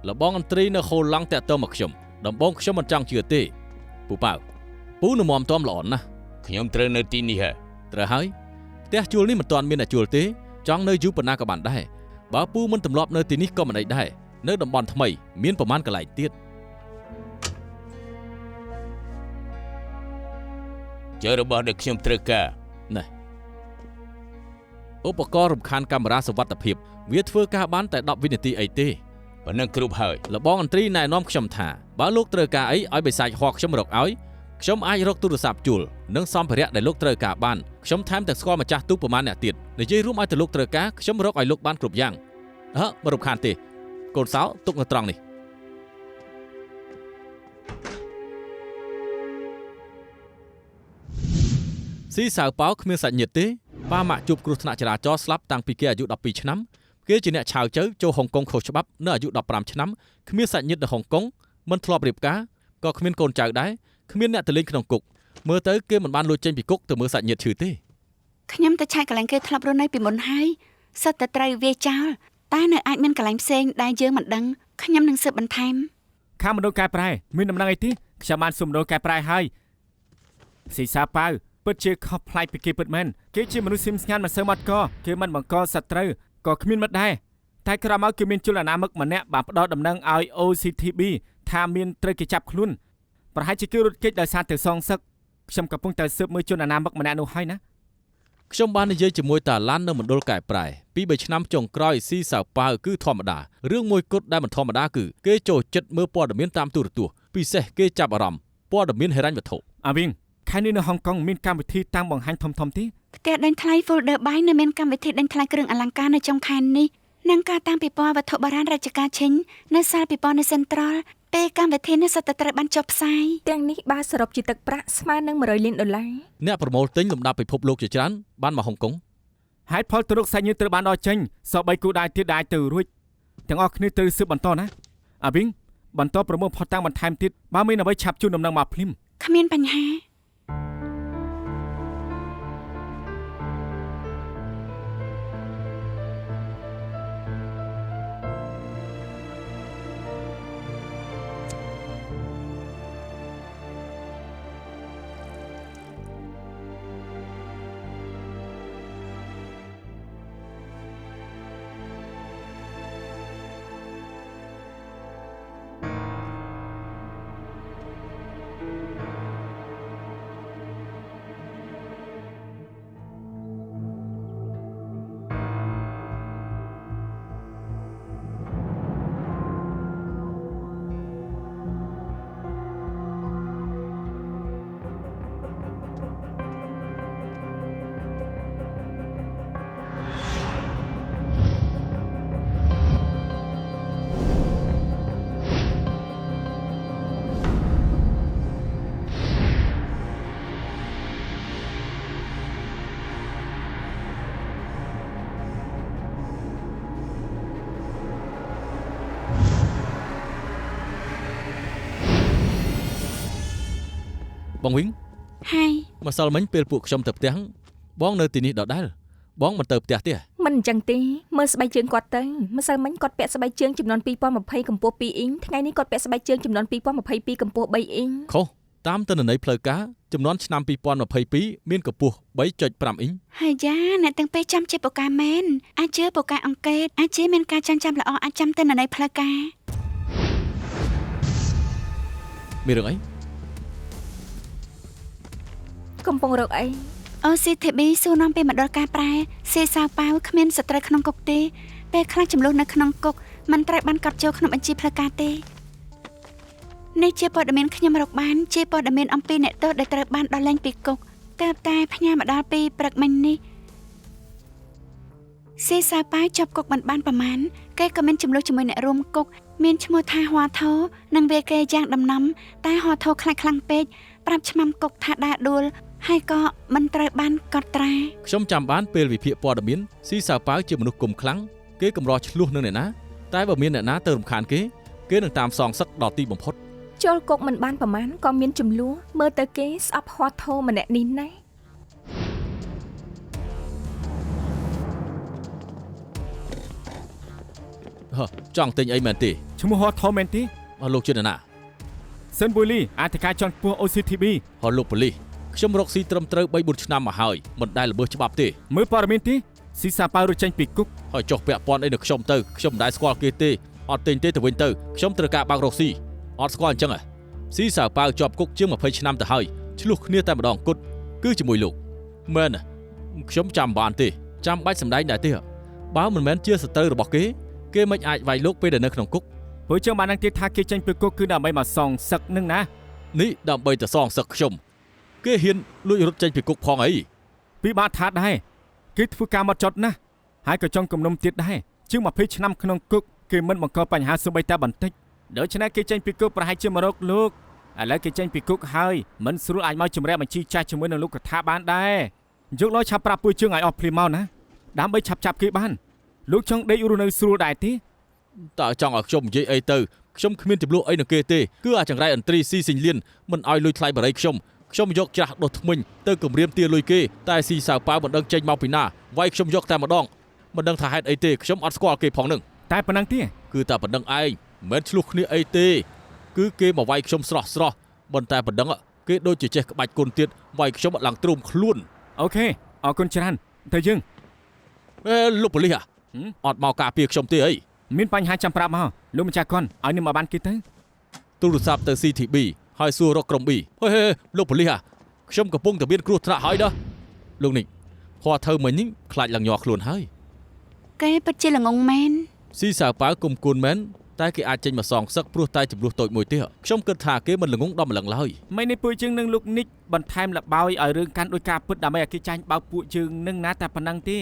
លបងអន្ត្រីនៅហូឡង់តាក់ទងមកខ្ញុំដំបងខ្ញុំមិនចង់ជឿទេពូប៉ៅពូនៅមមតំល្អណាស់ ខ្ញុំត្រូវនៅទីនេះហ៎ ត្រូវហើយផ្ទះជួលនេះមិនទាន់មានអ្នកជួលទេចង់នៅយូរប៉ុណ្ណាក៏បានដែរបើពូមិនទម្លាប់នៅទីនេះក៏មិនអីដែរនៅតំបន់ថ្មីមានប្រមាណកន្លែងទៀត ជើរបស់ដែលខ្ញុំត្រូវការ ណែឧបករណ៍រំខានកាមេរ៉ាសុវត្ថិភាពវាធ្វើការបានតែ10វិនាទីអីទេ ប៉ុណ្ណឹងគ្រប់ហើយ លបងអន្ត្រីណែនាំខ្ញុំថាបើលោកត្រូវការអីឲ្យបិសាចហោះខ្ញុំរកឲ្យខ្ញុំអាចរកទូរស័ព្ទជួលនិងសម្ភារៈដែលលោកត្រូវការបានខ្ញុំថែមទាំងស្គាល់ម្ចាស់ទូកប្រមាណអ្នកទៀតនិយាយរួមឲ្យទៅលោកត្រូវការខ្ញុំរកឲ្យលោកបានគ្រប់យ៉ាងមិនរំខានទេកូនសោទុកនៅត្រង់នេះស៊ីសៅប៉ោគ្មានសាច់ញាតិទេប៉ាម៉ាក់ជួបគ្រោះថ្នាក់ចរាចរណ៍ស្លាប់តាំងពីគេអាយុ12ឆ្នាំគេជាអ្នកឆាវជើចូលហុងកុងខុសច្បាប់នៅអាយុ15ឆ្នាំគ្មានសាច់ញាតិនៅហុងកុងមិនធ្លាប់រៀបការក៏គ្មានកូនចៅដែរគ្មានអ្នកទៅលេងក្នុងគុក មើលទៅគេមិនបានលួចចេញពីគុកទៅមើលសាច់ញាតិឈឺទេ ខ្ញុំទៅឆែកកន្លែងគេធ្លាប់រស់នៅពីមុនហើយសិតតែត្រូវវាចោលតែនៅអាចមានកន្លែងផ្សេងដែលយើងមិនដឹងខ្ញុំនឹងស៊ើបបន្ថែម ខាងមណ្ឌលកែប្រែមានដំណឹងអីទេខ្ញុំបានសុំមណ្ឌលកែប្រែហើយស៊ីសាប៉ៅពិតជាខុសប្លែកពីគេពិតមែនគេជាមនុស្សស្ងៀមស្ងាត់មិនសូវមកកគេមិនបង្កសត្រូវក៏គ្មានមិត្តដែរតែក្រោយមកគឺមានជនអនាមិកម្នាក់បានផ្ដោតដំណឹងឲ្យ OCTB ថាមានត្រូវគេចាប់ខ្លួនប្រហែលជាគេរត់គេចដោយសារទៅសងសឹកខ្ញុំកំពុងតែស៊ើបមើលជនអនាមិកម្នាក់នោះហើយណា ខ្ញុំបាននិយាយជាមួយតាឡាន់នៅមណ្ឌលកែប្រែពី3ឆ្នាំចុងក្រោយស៊ីសាវប៉ាវគឺធម្មតារឿងមួយគត់ដែលមិនធម្មតាគឺគេចូលចិត្តមើលព័ត៌មានតាមទូរទស្សន៍ពិសេសគេចាប់អារម្មណ៍ព័ត៌មានហិរញ្ញវត្ថុ អាវិញខែនេះនៅហុងកុងមានកម្មវិធីតាំងបង្ហាញធំៗទេ ផ្ទះដេញថ្លៃ folder buy នៅមានកម្មវិធីដេញថ្លៃគ្រឿងអលង្ការនៅចុងខែនេះនិងការតាំងពិព័រណ៍វត្ថុបុរាណរជ្ជកាលឈិញនៅសាលពិព័រណ៍នៅ Central ពេលកម្មវិធីនេះសុទ្ធតែត្រូវបានចុះផ្សាយ ទាំងនេះបានសរុបជាទឹកប្រាក់ស្មើនឹង$100 លាន អ្នកប្រមូលទិញលំដាប់ពិភពលោកជាច្រើនបានមកហុងកុង ហេតុផលទៅរកសាច់ញាតិត្រូវបានដកចេញសព3គូដែរទៀតដែរទៅរួចទាំងអស់គ្នាត្រូវស៊ើបបន្តណាអាវិញបន្តប្រមូលផុសតាំងបន្ថែមទៀតបើមានអ្វីឆាប់ជូនដំណឹងមកភ្លាម គ្មានបញ្ហា បងវិញ ហើយ ម្សិលមិញពេលពួកខ្ញុំទៅផ្ទះបងនៅទីនេះដដែលបងមិនទៅផ្ទះទេ មិនអញ្ចឹងទេមើលស្បែកជើងគាត់ទៅម្សិលមិញគាត់ពាក់ស្បែកជើងចំនួន2020កម្ពស់2អ៊ីងថ្ងៃនេះគាត់ពាក់ស្បែកជើងចំនួន2022កម្ពស់3អ៊ីង ខុសតាមទិន្នន័យផ្លូវការចំនួនឆ្នាំ2022មានកម្ពស់ 3.5 អ៊ីង ហើយយ៉ាអ្នកទាំងពីរចាំជាពូកែមែនអាចជឿពូកែអង្កេតអាចជាមានការចាំល្អអាចចាំទៅនៅផ្លូវការ មានរឿងអី កំពុងរកអី OCTB សួរនាំពីមណ្ឌលការប្រែសេសាវប៉ាវគ្មានសត្រូវក្នុងគុកទេពេលខ្លះចំនួននៅក្នុងគុកមិនត្រូវបានកត់ចូលក្នុងបញ្ជីផ្លូវការទេនេះជាព័ត៌មានខ្ញុំរកបានជាព័ត៌មានអំពីអ្នកទោសដែលត្រូវបានដោះលែងពីគុកតែផ្ញើមកដល់ពីព្រឹកមិញនេះសេសាវប៉ាវជាប់គុកមិនបានប្រមាណគេក៏មានចំនួនជាមួយអ្នករួមគុកមានឈ្មោះថាហួរថោនិងវាគេយ៉ាងដំណំតែហួរថោខ្លាំងពេកប្រាប់ឆ្មាំគុកថាដាដួលហើយក៏មិនត្រូវបានកត់ត្រា ខ្ញុំចាំបានពេលវិភាគព័ត៌មានស៊ីសាប៉ាវជាមនុស្សគុំខ្លាំងគេកម្រឆ្លោះនឹងអ្នកណាតែបើមានអ្នកណាទៅរំខានគេនឹងតាមសងសឹកដល់ទីបំផុត ចូលគុកមិនបានប្រមាណក៏មានចំនួនមើលទៅគេស្អប់ហួរថោម្នាក់នេះណា ចង់ទិញអីមែនទេ ឈ្មោះហោះធំមែនទេ អស់លោកជាអ្នកណា សិនប៊ូលីអធិការជាន់ខ្ពស់ OCTB ហៅលោកប៉ូលីសខ្ញុំរកស៊ីត្រឹមត្រូវ 3-4 ឆ្នាំមកហើយមិនដែលល្មើសច្បាប់ទេ មើលព័ត៌មានទេស៊ីសាប៉ាវរត់ចេញពីគុក ហើយចុះពាក់ព័ន្ធអីនឹងខ្ញុំទៅខ្ញុំមិនដែលស្គាល់គេទេអត់ទិញទេទៅវិញទៅខ្ញុំត្រូវការបើករកស៊ីអត់ស្គាល់អញ្ចឹងស៊ីសាប៉ាវជាប់គុកជាង20ឆ្នាំទៅហើយឆ្លោះគ្នាតែម្ដងគត់គឺជាមួយលោកមែនខ្ញុំចាំបានទេចាំបាច់សម្ដែងដែរទេបើមិនមែនជាសត្រូវរបស់គេមិនអាចវាយលោកពេលដែលនៅក្នុងគុក ព្រោះចឹងបាននឹងទៀតថាគេចេញពីគុកគឺដើម្បីមកសងសឹកនឹងណា នេះដើម្បីទៅសងសឹកខ្ញុំគេហ៊ានលួចរត់ចេញពីគុកផងអី ពីបាថាដែរគេធ្វើការមកចត់ណាស់ហើយក៏ចង់គំនុំទៀតដែរជាង20ឆ្នាំក្នុងគុកគេមិនបង្កបញ្ហាសូម្បីតែបន្តិចដូច្នេះគេចេញពីគុកប្រហែលជាមករកលោកឥឡូវគេចេញពីគុកហើយមិនស្រួលអាចមកជំរាបបញ្ជីចាស់ជាមួយនឹងលោកកថាបានដែរយកលុយឆាប់ប្រាប់ពួយជើងឲ្យអស់ភ្លាមមកណាដើម្បីឆាប់ចាប់គេបានលោកចង់ដេករស់នៅស្រួលដែរទេ តើចង់ឲ្យខ្ញុំនិយាយអីទៅខ្ញុំគ្មានចំនួនអីនឹងគេទេគឺអាចង្រៃអន្ត្រីស៊ីសិញលៀនមិនឲ្យលុយថ្លៃបរិយខ្ញុំ ខ្ញុំយកច្រាស់ដុសធ្មេញទៅគម្រាមទាលុយគេតែស៊ីសៅប៉ាវមិនដឹងចេញមកពីណាវាយខ្ញុំយកតែម្ដងមិនដឹងថាហេតុអីទេខ្ញុំអត់ស្គាល់គេផងនឹងតែប៉ុណ្ណឹងទេគឺតែប៉ុណ្្នឹងឯងមិនឆ្លោះគ្នាអីទេគឺគេមកវាយខ្ញុំស្រស់ប៉ុន្តែប៉ុណ្្នឹងគេដូចជាចេះក្បាច់គុណទៀតវាយខ្ញុំអត់ឡើងទ្រូមខ្លួន អូខេអរគុណច្រើនទៅយើងលោកប៉ូលីសអត់មកការពារខ្ញុំទេអីមានបញ្ហាចាំប្រាប់មកលោកម្ចាស់កុនឲ្យនឹមមកបានគេទៅទូរស័ព្ទទៅ CTB ហើយសួររកក្រុម B ហេលោកប៉ូលីសខ្ញុំកំពុងតែមានគ្រោះថ្នាក់ហើយណាលោកនេះហួរធ្វើមិញនេះខ្លាចឡើងញ័រខ្លួនហើយគេពិតជាល្ងងមែនស៊ីសៅប៉ាវគុំគួនមែនតែគេអាចចេញមកសងសឹកព្រោះតែចំនួនតូចមួយទេខ្ញុំគិតថាគេមិនល្ងងដល់ម្លឹងឡើយមិននេះពួកយើងនឹងលោកនិចបន្ថែមលបោយឲ្យរឿងកាន់ដោយការពិតដើម្បីឲ្យគេចាញ់បោកពួកយើងនឹងណាតែប៉ុណ្ណឹងទេ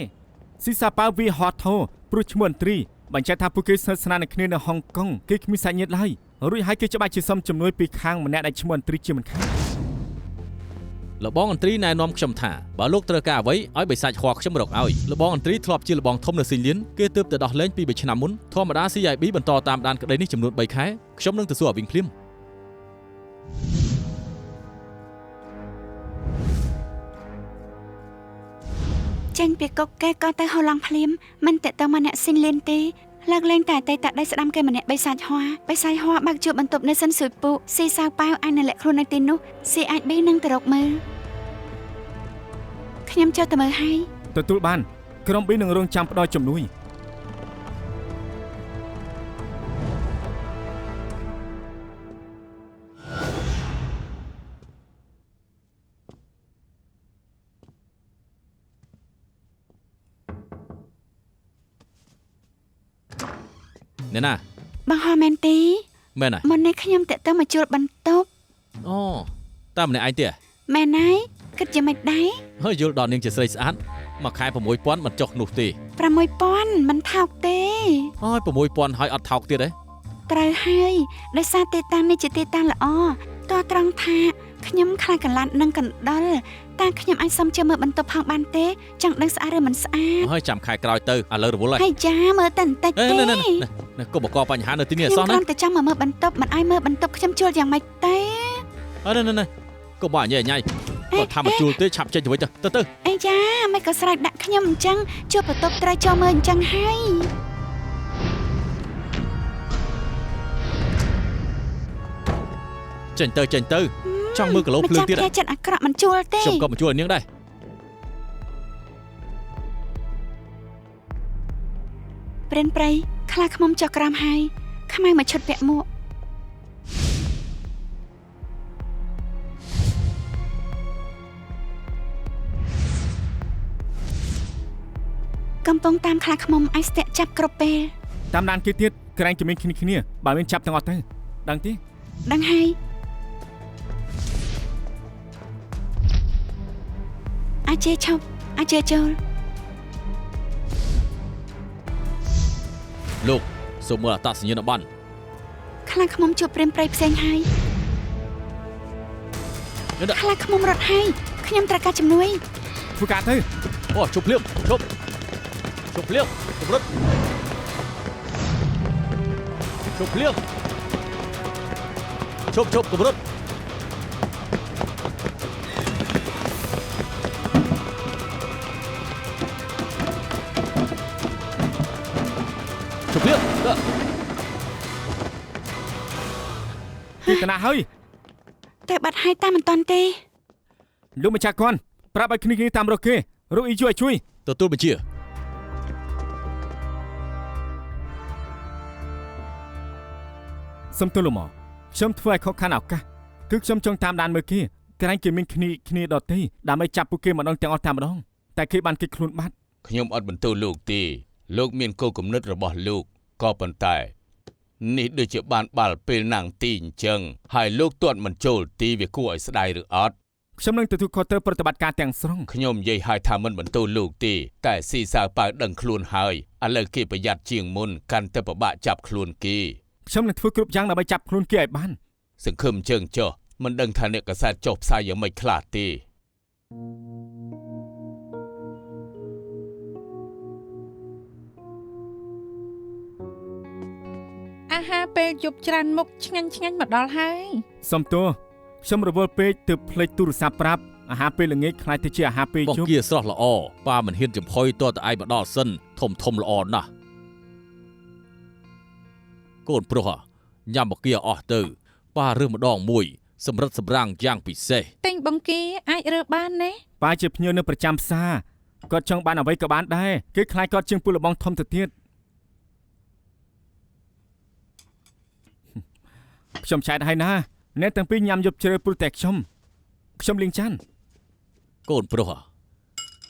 ស៊ីសាប៉ាវវាហត់ធោព្រោះឈ្មោះអន្ត្រីបញ្ជាក់ថាពួកគេស្និទ្ធស្នាលនឹងគ្នានៅហុងកុងគេគ្មានសាច់ញាតិឡើយរួចហើយគេច្បាស់ជាសុំជំនួយពីខាងម្នាក់ដែលឈ្មោះអន្ត្រីជាមិនខានលបងអន្ត្រីណែនាំខ្ញុំថាបើលោកត្រូវការអ្វីឲ្យបិសាចហួរខ្ញុំរកឲ្យលបងអន្ត្រីធ្លាប់ជាលបងធំនៅស៊ីលៀនគេទើបតែដោះលែងពី3ឆ្នាំមុនធម្មតា CIB បន្តតាមដានក្តីនេះចំនួន3ខែខ្ញុំនឹងទៅសួរឲ្យវិញភ្លាមចេញពីកុកគេក៏ទៅហៅឡង់ភ្លាមមិនតេតទៅមកអ្នកស៊ីលៀនទេលើកលែងតែតេតដៃស្ដាំគេម្នាក់បិសាចហួរបើកជួបបន្ទប់នៅសិនស៊ុយពូស៊ីសៅប៉ាវអាចនៅលាក់ខ្លួននៅទីនោះ CIB នឹងទៅរកមើលខ្ញុំចូលទៅមើលហើយទទួលបានក្រុម B នឹងរងចាំផ្ដល់ជំនួយណែណាបងហោមែនទេមែនហើយមុននេះខ្ញុំតេតទៅមកជួលបន្ទប់អូតែម្នាក់ឯងទេមែនហើយគិតយ៉ាងម៉េចដែរហើយយល់ដល់នាងជាស្រីស្អាតមួយខែ 6,000 មិនចុះនោះទេ 6,000 មិនថោកទេហើយ 6,000 ហើយអត់ថោកទៀតទេត្រូវហើយដោយសារទីតាំងនេះជាទីតាំងល្អតោះត្រង់ថាខ្ញុំខ្លាចកន្លាត់នឹងកណ្ដុលតែខ្ញុំអាចសុំចូលមើលបន្ទប់ផងបានទេចង់ដឹងស្អាតឬមិនស្អាតហើយចាំខែក្រោយទៅឥឡូវរវល់ហើយហើយចាមើលតែបន្តិចទេកុំបង្កបញ្ហានៅទីនេះអសោះណាខ្ញុំតែចង់មកមើលបន្ទប់មិនឲ្យមើលបន្ទប់ខ្ញុំជួលយ៉ាងម៉េចទេណែកុំបាញ់ញ៉ៃគាត់ថាមកជួលទេឆាប់ចេញទៅវិញទៅអីចាមិនក៏ស្រែកដាក់ខ្ញុំអញ្ចឹងជួលបន្ទប់ត្រូវចូលមើលអញ្ចឹងហើយចេញទៅចង់មើលគីឡូភ្លើងទៀតចិត្តអាក្រក់មិនជួលទេខ្ញុំក៏មិនជួលនាងដែរព្រិនប្រៃខ្លាឃ្មុំចុះក្រោមហើយខ្មៅមកឈុតពាក់មួកកំពុងតាមខ្លាឃ្មុំអាចស្ទាក់ចាប់គ្រប់ពេលតាមដានគេទៀតក្រែងជំនាញគ្នាបើមានចាប់ទាំងអស់ទៅដឹងទេដឹងហើយអាចជេឈប់អាចជេចូលលោកសូមមើលអត្តសញ្ញាណប័ណ្ណខ្លាឃ្មុំជួបព្រាមប្រៃផ្សេងហើយខ្លាឃ្មុំរត់ហើយខ្ញុំត្រូវការជំនួយធ្វើការទៅអូជប់ភ្លាមជប់ភ្លាមកម្រិតជប់ភ្លាមជប់កម្រិតជប់ភ្លាមទីកណាហើយតែបាត់ហើយតាមមិនតាន់ទេលោកម្ចាស់គាត់ប្រាប់ឲ្យគ្នាតាមរកគេរកអ៊ីជួយទទួលបញ្ជាសំទោសលោកមកខ្ញុំធ្វើឲ្យខកខានឱកាសគឺខ្ញុំចង់តាមដានមើលគេក្រែងគេមានគ្នាដទៃដើម្បីចាប់ពួកគេម្ដងទាំងអស់តែម្ដងតែគេបានគេខ្លួនបាត់ខ្ញុំអត់បន្ទោសលោកទេលោកមានគោលគំនិតរបស់លោកក៏ប៉ុន្តែនេះដូចជាបានបាល់ពេលណាំងទីអញ្ចឹងហើយលោកទាត់មិនចូលទីវាគួរឲ្យស្ដាយឬអត់ខ្ញុំនឹងទទួលខុសត្រូវប្រតិបត្តិការទាំងស្រុងខ្ញុំនិយាយឲ្យថាមិនបន្ទោសលោកទេតែស៊ីសៅប៉ៅដឹងខ្លួនហើយឥឡូវគេប្រយ័ត្នជាងមុនកាន់តែពិបាកចាប់ខ្លួនគេខ្ញុំនឹងធ្វើគ្រប់យ៉ាងដើម្បីចាប់ខ្លួនគេឲ្យបានសង្ឃឹមជើងចុះមិនដឹងថាអ្នកកសែតចុះផ្សាយយ៉ាងម៉េចខ្លះទេអាហារពេលយប់ច្រើនមុខឆ្ងាញ់មកដល់ហើយសំទោស ខ្ញុំរវល់ពេកទើបភ្លេចទូរស័ព្ទប្រាប់អាហារពេលល្ងាចខ្លាចទៅជាអាហារពេល បង្ យប់ គាស្រស់ល្អប៉ាមិនហ៊ានចំហុយតើតឯងមកដល់សិនធំល្អណាស់កូនប្រុសញ៉ាំបង្គាអស់ទៅប៉ារើសម្ដងមួយសម្រិតសម្រាំងយ៉ាងពិសេស ទិញបង្គាអាចរើបានណា ប៉ាជាភ្ញៀវនៅប្រចាំផ្សារគាត់ចង់បានអ្វីក៏បានដែរគេខ្លាចគាត់ជាងពូលបងធំទៅទៀតខ្ញុំឆែកឲ្យណាអ្នកទាំងពីរញ៉ាំយប់ជ្រៅព្រោះតែខ្ញុំលៀងចាន់ កូនប្រុស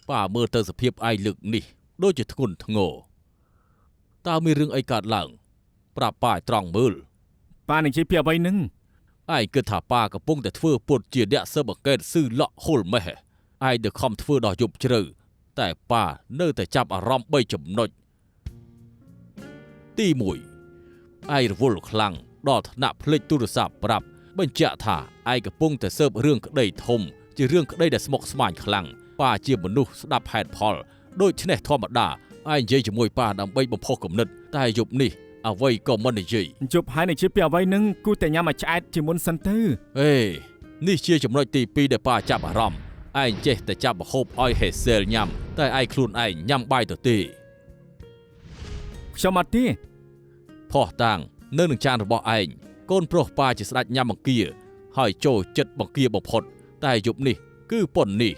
ប៉ាមើលទៅសភាពឯងលើកនេះដូចជាធ្ងន់ធ្ងរតើមានរឿងអីកើតឡើងប្រាប់ប៉ាឲ្យត្រង់មើល ប៉ានិយាយពីអ្វីនឹង ឯងគិតថាប៉ាកំពុងតែធ្វើពុតជាអ្នកស៊ើបអង្កេតស៊ឺលក់ហុលមេះឯងទៅខំធ្វើដល់យប់ជ្រៅតែប៉ានៅតែចាប់អារម្មណ៍3ចំណុចទី1ឯងរវល់ខ្លាំងដល់ថ្នាក់ភ្លេចទូរស័ព្ទប្រាប់បញ្ជាក់ថាឯងកំពុងតែស៊ើបរឿងក្តីធំជារឿងក្តីដែលស្មុគស្មាញខ្លាំងប៉ាជាមនុស្សស្ដាប់ហេតុផលដូច្នេះធម្មតាឯងនិយាយជាមួយប៉ាដើម្បីបំផុសគំនិតតែយប់នេះអ្វីក៏មិននិយាយ ជប់ហើយនិយាយពីអ្វីនឹងគូតែញ៉ាំឲ្យឆ្អែតជាមុនសិនទៅ នេះជាចំណុចទី2ដែលប៉ាចាប់អារម្មណ៍ឯងចេះតែចាប់ម្ហូបឲ្យហេសែលញ៉ាំតែឯងខ្លួនឯងញ៉ាំបាយទៅទេ ខ្ញុំអត់ទេ ផោះតាំងនៅនឹងចានរបស់ឯងកូនប្រុសប៉ាជាស្ដេចញ៉ាំបង្គាហើយចូលចិត្តបង្គាបំផុតតែយប់នេះគឺប៉ុននេះ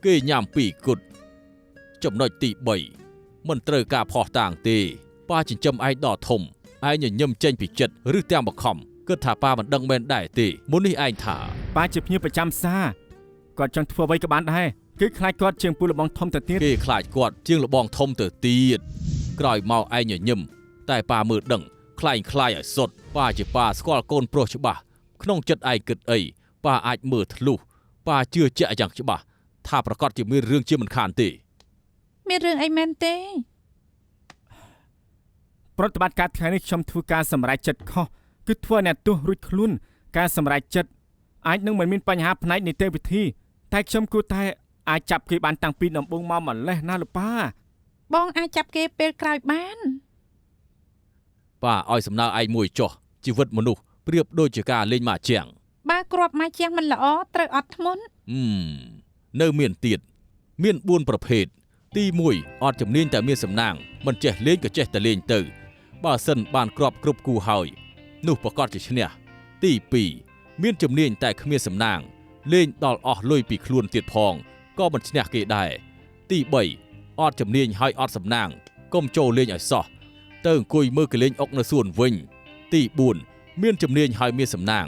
គេញ៉ាំ2គត់ចំណុចទី3មិនត្រូវការផោះតាំងទេប៉ាចិញ្ចឹមឯងដល់ធំឯងញញឹមចេញពីចិត្តឬទាំងបខំគិតថាប៉ាមិនដឹងមែនដែរទេមុននេះឯងថា ប៉ាជាភ្ញៀវប្រចាំផ្សារគាត់ចង់ធ្វើអ្វីក៏បានដែរគឺខ្លាចគាត់ជាងពូលបងធំទៅទៀត គេខ្លាចគាត់ជាងលបងធំទៅទៀតក្រោយមកឯងញញឹមតែប៉ាមើលដឹងខ្លាយឲ្យសុទ្ធប៉ាជាប៉ាស្គាល់កូនប្រុសច្បាស់ក្នុងចិត្តឯងគិតអីប៉ាអាចមើលធ្លុះប៉ាជឿជាក់យ៉ាងច្បាស់ថាប្រកាសជាមានរឿងជាមិនខានទេ មានរឿងអីមែនទេ ប្រតិបត្តិការថ្ងៃនេះខ្ញុំធ្វើការសម្រេចចិត្តខុសគឺធ្វើឲ្យអ្នកទោសរួចខ្លួនការសម្រេចចិត្តអាចនឹងមិនមានបញ្ហាផ្នែកនីតិវិធីតែខ្ញុំគួរតែអាចចាប់គេបានតាំងពីដំបូងមកម្លេះណាលោកប៉ា បងអាចចាប់គេពេលក្រោយបាន ប៉ាឲ្យសំណើឯងមួយចុះជីវិតមនុស្សប្រៀបដូចជាការលេងម៉ាជាង បើគ្រាប់ម៉ាជាងមិនល្អត្រូវអត់ធ្មត់ នៅមានទៀតមាន4ប្រភេទទី1អត់ជំនាញតែមានសំណាងមិនចេះលេងក៏ចេះតែលេងទៅបើសិនបានគ្រាប់គ្រប់គូហើយនោះប្រកាសជាឈ្នះទី2មានជំនាញតែគ្មានសំណាងលេងដល់អស់លុយពីខ្លួនទៀតផងក៏មិនឈ្នះគេដែរទី3អត់ជំនាញហើយអត់សំណាងកុំចូលលេងឲ្យសោះទៅអង្គុយមើលគេលេងអុកនៅសួនវិញទី4មានជំនាញហើយមានសំណាង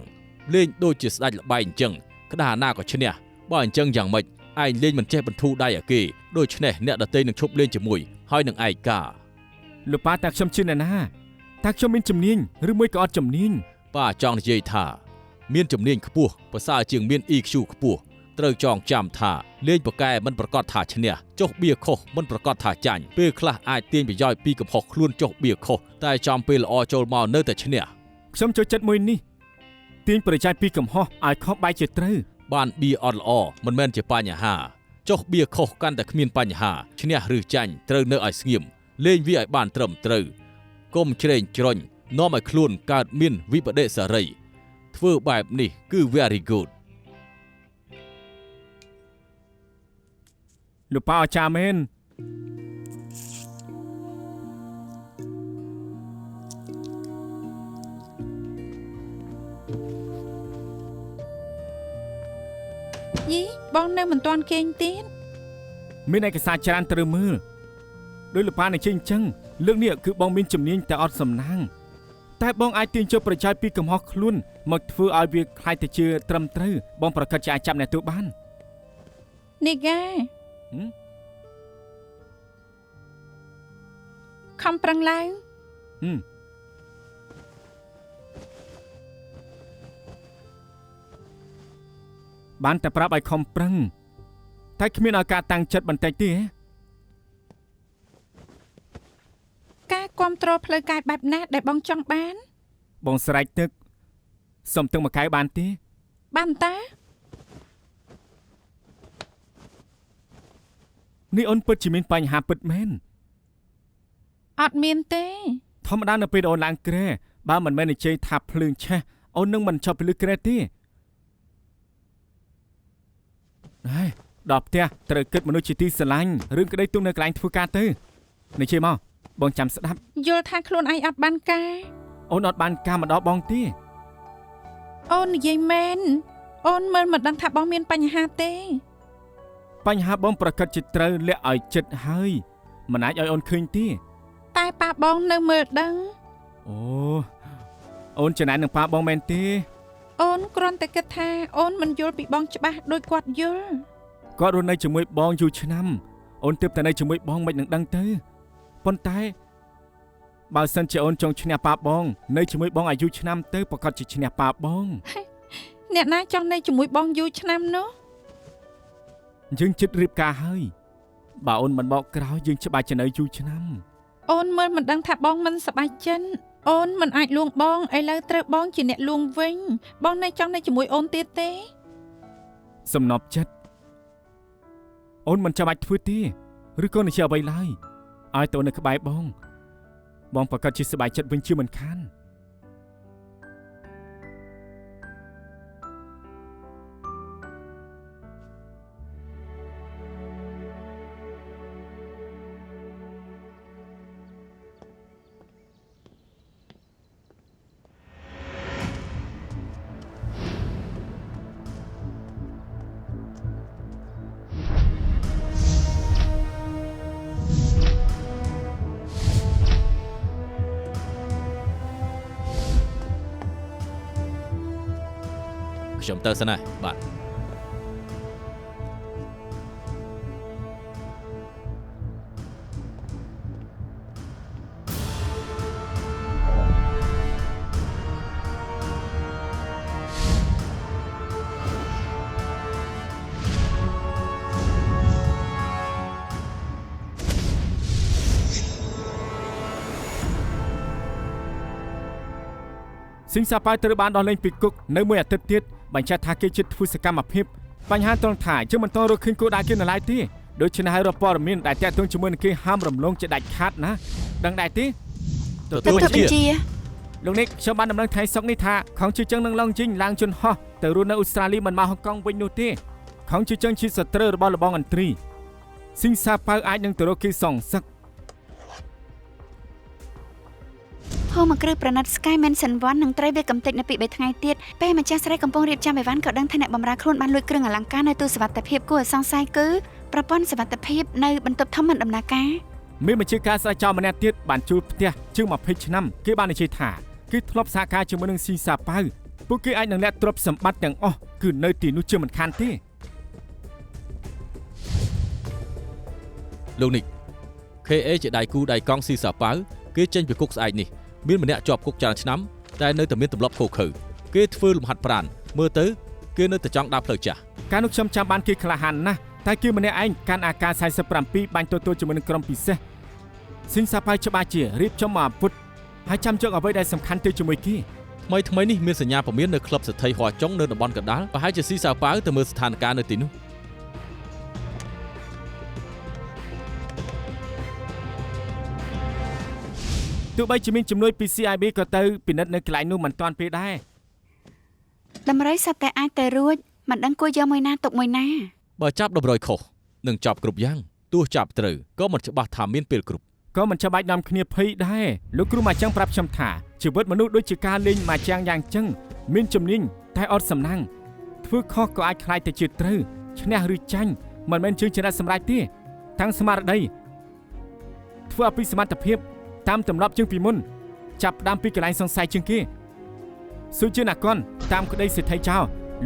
លេងដូចជាស្ដេចល្បែងអញ្ចឹងក្តារណាក៏ឈ្នះបើអញ្ចឹងយ៉ាងម៉េចឯងលេងមិនចេះបន្ធូរដៃឲ្យគេដូច្នេះអ្នកដទៃនឹងឈប់លេងជាមួយហើយនឹងឯកា លោកប៉ាតាខ្ញុំជឿណាស់ណាតាខ្ញុំមានជំនាញឬមួយក៏អត់ជំនាញ ប៉ាចង់និយាយថាមានជំនាញខ្ពស់ប្រសើរជាងមាន EQ ខ្ពស់ត្រូវចងចាំថាលេងប៉កែមិនប្រកាសថាឈ្នះចុះបៀខុសមិនប្រកាសថាចាញ់ពេលខ្លះអាចទាញប្រយោជន៍ពីកំហុសខ្លួនចុះបៀខុសតែចំពេលល្អចូលមកនៅតែឈ្នះ ខ្ញុំចូលចិត្តមួយនេះទាញប្រយោជន៍ពីកំហុសឲ្យខុសបែរជាត្រូវ បានបៀអត់ល្អមិនមែនជាបញ្ហាចុះបៀខុសកាន់តែគ្មានបញ្ហាឈ្នះឬចាញ់ត្រូវនៅឲ្យស្ងៀមលេងវាឲ្យបានត្រឹមត្រូវកុំជ្រែងជ្រញ់នាំឲ្យខ្លួនកើតមានវិបដិសារីធ្វើបែបនេះគឺ very good លោកប៉ាអាចារ្យមែន យីបងនៅមិនទាន់គេងទៀត មានឯកសារច្រើនត្រូវមើលដោយលោកប៉ានិយាយអញ្ចឹងលើកនេះគឺបងមានជំនាញតែអត់សំណាងតែបងអាចទាញយកប្រយោជន៍ពីកំហុសខ្លួនមកធ្វើឲ្យវាខ្លាយទៅជាត្រឹមត្រូវបងប្រកាសជាអាចចាប់អ្នកទោសបាន នីកាខំប្រឹងឡើង បានតែប្រាប់ឲ្យខំប្រឹងតែគ្មានឲ្យការតាំងចិត្តបន្តិចទេ ការគ្រប់គ្រងផ្លូវកាយបែបណាដែលបងចង់បាន បងស្រែកទឹកសុំទឹកមួយកែវបានទេ បានតា នេះអូនពិតជាមានបញ្ហាពិតមែន អត់មានទេ ធម្មតានៅពេលអូនឡើងគ្រែបើមិនមែននិយាយថាភ្លើងឆេះអូននឹងមិនចប់ពីលើគ្រែទេ ហើយដល់ផ្ទះត្រូវគិតមនុស្សជាទីស្រឡាញ់រឿងក្តីទុកនៅកន្លែងធ្វើការទៅនេះជិះមកបងចាំស្ដាប់ យល់ថាខ្លួនឯងអត់បានការ អូនអត់បានការមកដល់បងទេ អូននិយាយមែនអូនមើលមិនដឹងថាបងមានបញ្ហាទេ បញ្ហាបងប្រកាសជាត្រូវលាក់ឲ្យចិត្តហើយមិនអាចឲ្យអូនឃើញទេ តែប៉ាបងនៅមើលដឹង អូនចំណែននឹងប៉ាបងមែនទេ អូនគ្រាន់តែគិតថាអូនមិនយល់ពីបងច្បាស់ដូចគាត់យល់ គាត់រស់នៅជាមួយបងយូរឆ្នាំអូនទើបតែនៅជាមួយបងមិននឹងដឹងទៅប៉ុន្តែបើសិនជាអូនចង់ឈ្នះប៉ាបងនៅជាមួយបងអាយុឆ្នាំទៅប្រកាសជាឈ្នះប៉ាបង អ្នកណាចង់នៅជាមួយបងយូរឆ្នាំនោះ យើងចិត្តរៀបការហើយបើអូនមិនបកក្រោយយើងច្បាស់ជានៅយូរឆ្នាំ អូនមើលមិនដឹងថាបងមិនសប្បាយចិត្តអូនមិនអាចលួងបងឥឡូវត្រូវបងជាអ្នកលួងវិញបងនៅចង់នៅជាមួយអូនទៀតទេ សំណប់ចិត្តអូនមិនចាំបាច់ធ្វើទេឬក៏នឹងជាអ្វីឡើយឲ្យតើនៅក្បែរបងប្រកាសជាសប្បាយចិត្តវិញជាមិនខាន ខ្ញុំទៅសិនណាបាទ សិង្ហសាប៉ៅត្រូវបានដោះលែងពីគុកនៅមួយអាទិត្យទៀតបញ្ជាក់ថាគេជិតធ្វើសកម្មភាពបញ្ហាត្រង់ថាយើងមិនទាន់រកឃើញគោលដៅគេនៅឡើយទេដូច្នេះហើយរកព័ត៌មានដែលតាក់ទងជាមួយនឹងគេហាមរំលងជាដាច់ខាតណាដឹងដែរទេ ទទួលបញ្ជា លោកនេះខ្ញុំបានដំណឹងថ្ងៃសុក្រនេះថាខំជឿជឹងនឹងឡងជីងឡើងជន់ហោះទៅរស់នៅអូស្ត្រាលីមិនមកហុងកុងវិញនោះទេខំជឿជឹងជាសត្រូវរបស់លបងអន្ត្រីសិង្ហសាប៉ៅអាចនឹងទៅរកគេសងសឹក ហូមកគ្រឹះប្រណិត Sky Mansion 1នឹងត្រូវវាកំទេចនៅពី3ថ្ងៃទៀតពេលម្ចាស់ស្រីកំពុងរៀបចំអីវ៉ាន់ក៏ដឹងថាអ្នកបម្រើខ្លួនបានលួចគ្រឿងអលង្ការនៅទូសុវត្ថិភាពគួរឲ្យសង្ស័យគឺប្រព័ន្ធសុវត្ថិភាពនៅបន្ទប់ធំមិនដំណើរការ មានបញ្ជាការស្រាវជ្រាវម្នាក់ទៀតបានជួលផ្ទះជាង20ឆ្នាំគេបាននិយាយថាគេធ្លាប់សហការជាមួយនឹងសិង្ហសាប៉ៅពួកគេអាចនឹងលាក់ទ្រព្យសម្បត្តិទាំងអស់គឺនៅទីនោះជាមិនខានទេ លោកនេះ KA ជាដៃគូដៃកង់ស៊ីសាប៉ៅគេចេញពីគុកស្អែកនេះមានម្នាក់ជាប់គុកច្រើនឆ្នាំតែនៅតែមានទម្លាប់ខុសខើគេធ្វើលំហាត់ប្រាណមើលទៅគេនៅតែចង់ដើរផ្លូវចាស់ ការនោះខ្ញុំចាំបានគេក្លាហានណាស់តែគេម្នាក់ឯងកាន់អាការ47បាញ់ទទួលជាមួយនឹងក្រុមពិសេសសិង្ហសាប៉ៅច្បាស់ជារៀបចំមកអាវុធហើយចាំយកអ្វីដែលសំខាន់ទៅជាមួយគេ ថ្មីនេះមានសញ្ញាពមៀននៅក្លឹបសេដ្ឋីហួរចុងនៅតំបន់កណ្ដាលប្រហែលជាស៊ីសាប៉ៅទៅមើលស្ថានភាពនៅទីនោះ ទោះបីជាមានជំនួយពី CIB ក៏ទៅពិនិត្យនៅកន្លែងនោះមិនទាន់ពេលដែរ ដំរីសត្វតែអាចទៅរួចមិនដឹងគួរយកមួយណាទុកមួយណា បើចាប់តម្រុយខុសនឹងចាប់គ្រប់យ៉ាងទោះចាប់ត្រូវក៏មិនច្បាស់ថាមានពេលគ្រប់ ក៏មិនចាំបាច់នាំគ្នាភ័យដែរលោកគ្រូម៉ាចាំងប្រាប់ខ្ញុំថាជីវិតមនុស្សដូចជាការលេងម៉ាចាំងយ៉ាងចឹងមានជំនាញតែអត់សំណាងធ្វើខុសក៏អាចខ្លាចទៅជាត្រូវឈ្នះឬចាញ់មិនមែនជើងចរិតសម្រេចទេតាំងស្មារតីធ្វើឲ្យពីសមត្ថភាពតាមទម្លាប់ជាងពីមុនចាប់ផ្ដើមពីកន្លែងសង្ស័យជាងគេសុជាណាកុនតាមក្តីសេដ្ឋីចៅ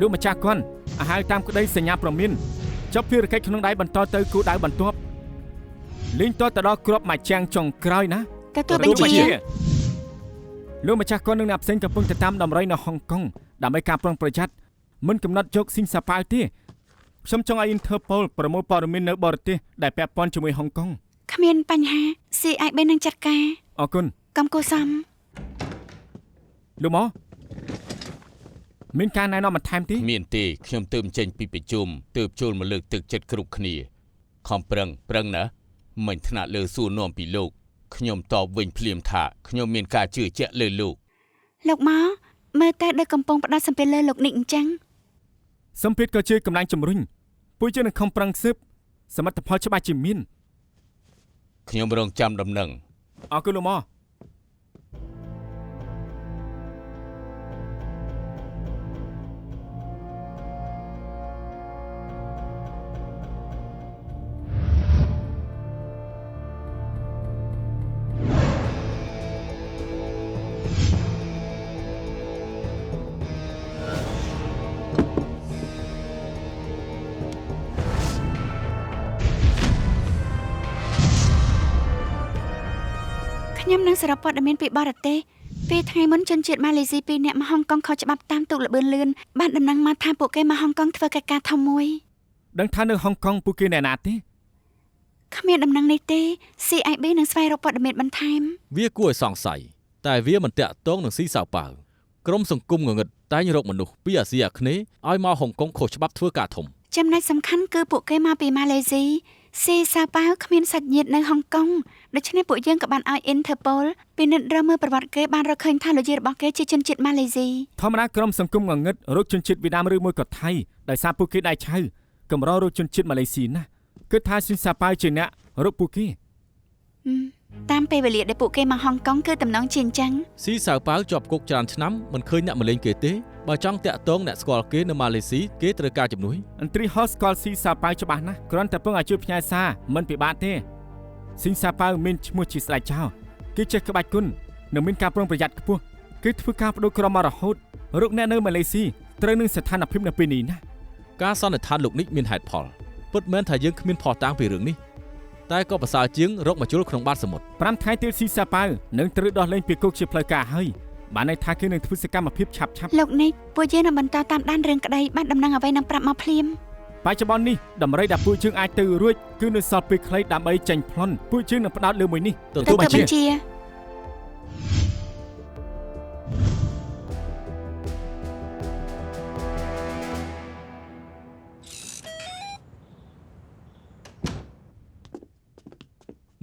លោកម្ចាស់កុនអាហារតាមក្តីសញ្ញាប្រមានចប់ភារកិច្ចក្នុងដៃបន្តទៅគូដៅបន្ទាប់លេងតទៅដល់គ្រាប់ម៉ាចាំងចុងក្រោយណា ទទួលបញ្ជា លោកម្ចាស់កុននិងអ្នកផ្សេងកំពុងទៅតាមដំរីនៅហុងកុងដើម្បីការប្រុងប្រយ័ត្នមិនកំណត់យកស៊ីងសាប៉ៅទេខ្ញុំចង់ឲ្យ Interpol ប្រមូលព័ត៌មាននៅបរទេសដែលពាក់ព័ន្ធជាមួយហុងកុង គ្មានបញ្ហា CIB នឹងចាត់ការ អរគុណ កំគូសំ លោកមកមានការណែនាំបន្ថែមទេ មានទេខ្ញុំទើបចេញពីប្រជុំទើបចូលមកលើកទឹកចិត្តគ្រប់គ្នាខំប្រឹងណាមិនថ្នាក់លើសួរនាំពីលោកខ្ញុំតបវិញភ្លាមថាខ្ញុំមានការជឿជាក់លើលោក លោកមកមើលតែដូចកំពុងផ្ដោតសម្ពាធលើលោកនិកអញ្ចឹង សម្ពាធក៏ជាកម្លាំងជំរុញ ពួកយើងនឹងខំប្រឹងស៊ើបសមិទ្ធផលច្បាស់ជាមាន ខ្ញុំរងចាំដំណឹង អរគុណលោកម៉ ខ្ញុំនឹងសរុបព័ត៌មានពីបរទេសពេលថ្ងៃមុនជនជាតិម៉ាឡេស៊ី2នាក់មកហុងកុងខុសច្បាប់តាមទូកលបឿនលឿនបានដំណឹងមកថាពួកគេមកហុងកុងធ្វើកិច្ចការធំមួយ ដឹងថានៅហុងកុងពួកគេអ្នកណាទេ គ្មានដំណឹងនេះទេ CIB នឹងស្វែងរកព័ត៌មានបន្ថែម វាគួរឲ្យសង្ស័យតែវាមិនតាក់ទងនឹងស៊ីសាវប៉ាវក្រុមសង្គមងងឹតតែងរកមនុស្សពីអាស៊ីអាគ្នេយ៍ឲ្យមកហុងកុងខុសច្បាប់ធ្វើការធំ ចំណុចសំខាន់គឺពួកគេមកពីម៉ាឡេស៊ីស៊ីសាប៉ាវគ្មានសាច់ញាតិនៅហុងកុងដូច្នេះពួកយើងក៏បានឲ្យ Interpol ពិនិត្យរកមើលប្រវត្តិគេបានរកឃើញថាលោកយាយរបស់គេជាជនជាតិម៉ាឡេស៊ី ធម្មតាក្រុមសង្គមងងឹតរកជនជាតិវៀតណាមឬមួយក៏ថៃដោយសារពួកគេដៃឆៅកម្ររកជនជាតិម៉ាឡេស៊ីណាគឺថាស៊ីនសាប៉ាវជាអ្នករកពួកគេ តាមពេលវេលាដែលពួកគេមកហុងកុងគឺតំណងជាអញ្ចឹង ស៊ីសាវប៉ាវជាប់គុកច្រើនឆ្នាំមិនឃើញអ្នកមកលេងគេទេបើចង់តាក់ទងអ្នកស្គាល់គេនៅម៉ាឡេស៊ីគេត្រូវការជំនួយ អន្ត្រីហោស្គាល់ស៊ីសាប៉ាវច្បាស់ណាស់គ្រាន់តែពឹងឲ្យជួយផ្ញើសារមិនពិបាកទេស៊ីនសាប៉ាវមានឈ្មោះជាស្ដេចចៅគេចេះក្បាច់គុណនិងមានការប្រុងប្រយ័ត្នខ្ពស់គេធ្វើការបដូរក្រុមមករហូតរកអ្នកនៅម៉ាឡេស៊ីត្រូវនឹងស្ថានភាពនៅពេលនេះណា ការសន្និដ្ឋានលោកនេះមានហេតុផលពិតមែនថាយើងគ្មានភស្តុតាងពីរឿងនេះតែក៏ប្រសើរជាងរកមកជុលក្នុងបាតសមុទ្រ 5 ថ្ងៃទៀតស៊ីសាប៉ាវនឹងត្រូវដោះលែងពីគុកជាផ្លូវការហើយបានន័យថាគេនឹងធ្វើសកម្មភាពឆាប់ លោកនេះពួកយើងនឹងបន្តតាមដានរឿងក្តីបានដំណឹងអ្វីនឹងប្រាប់មកភ្លាម បច្ចុប្បន្ននេះដំរីដែលពួកយើងអាចទៅរួចគឺនៅសល់ពេលខ្លីដើម្បីចាញ់ប្លន់ពួកយើងនឹងផ្ដោតលើមួយនេះ ទទួលបញ្ជា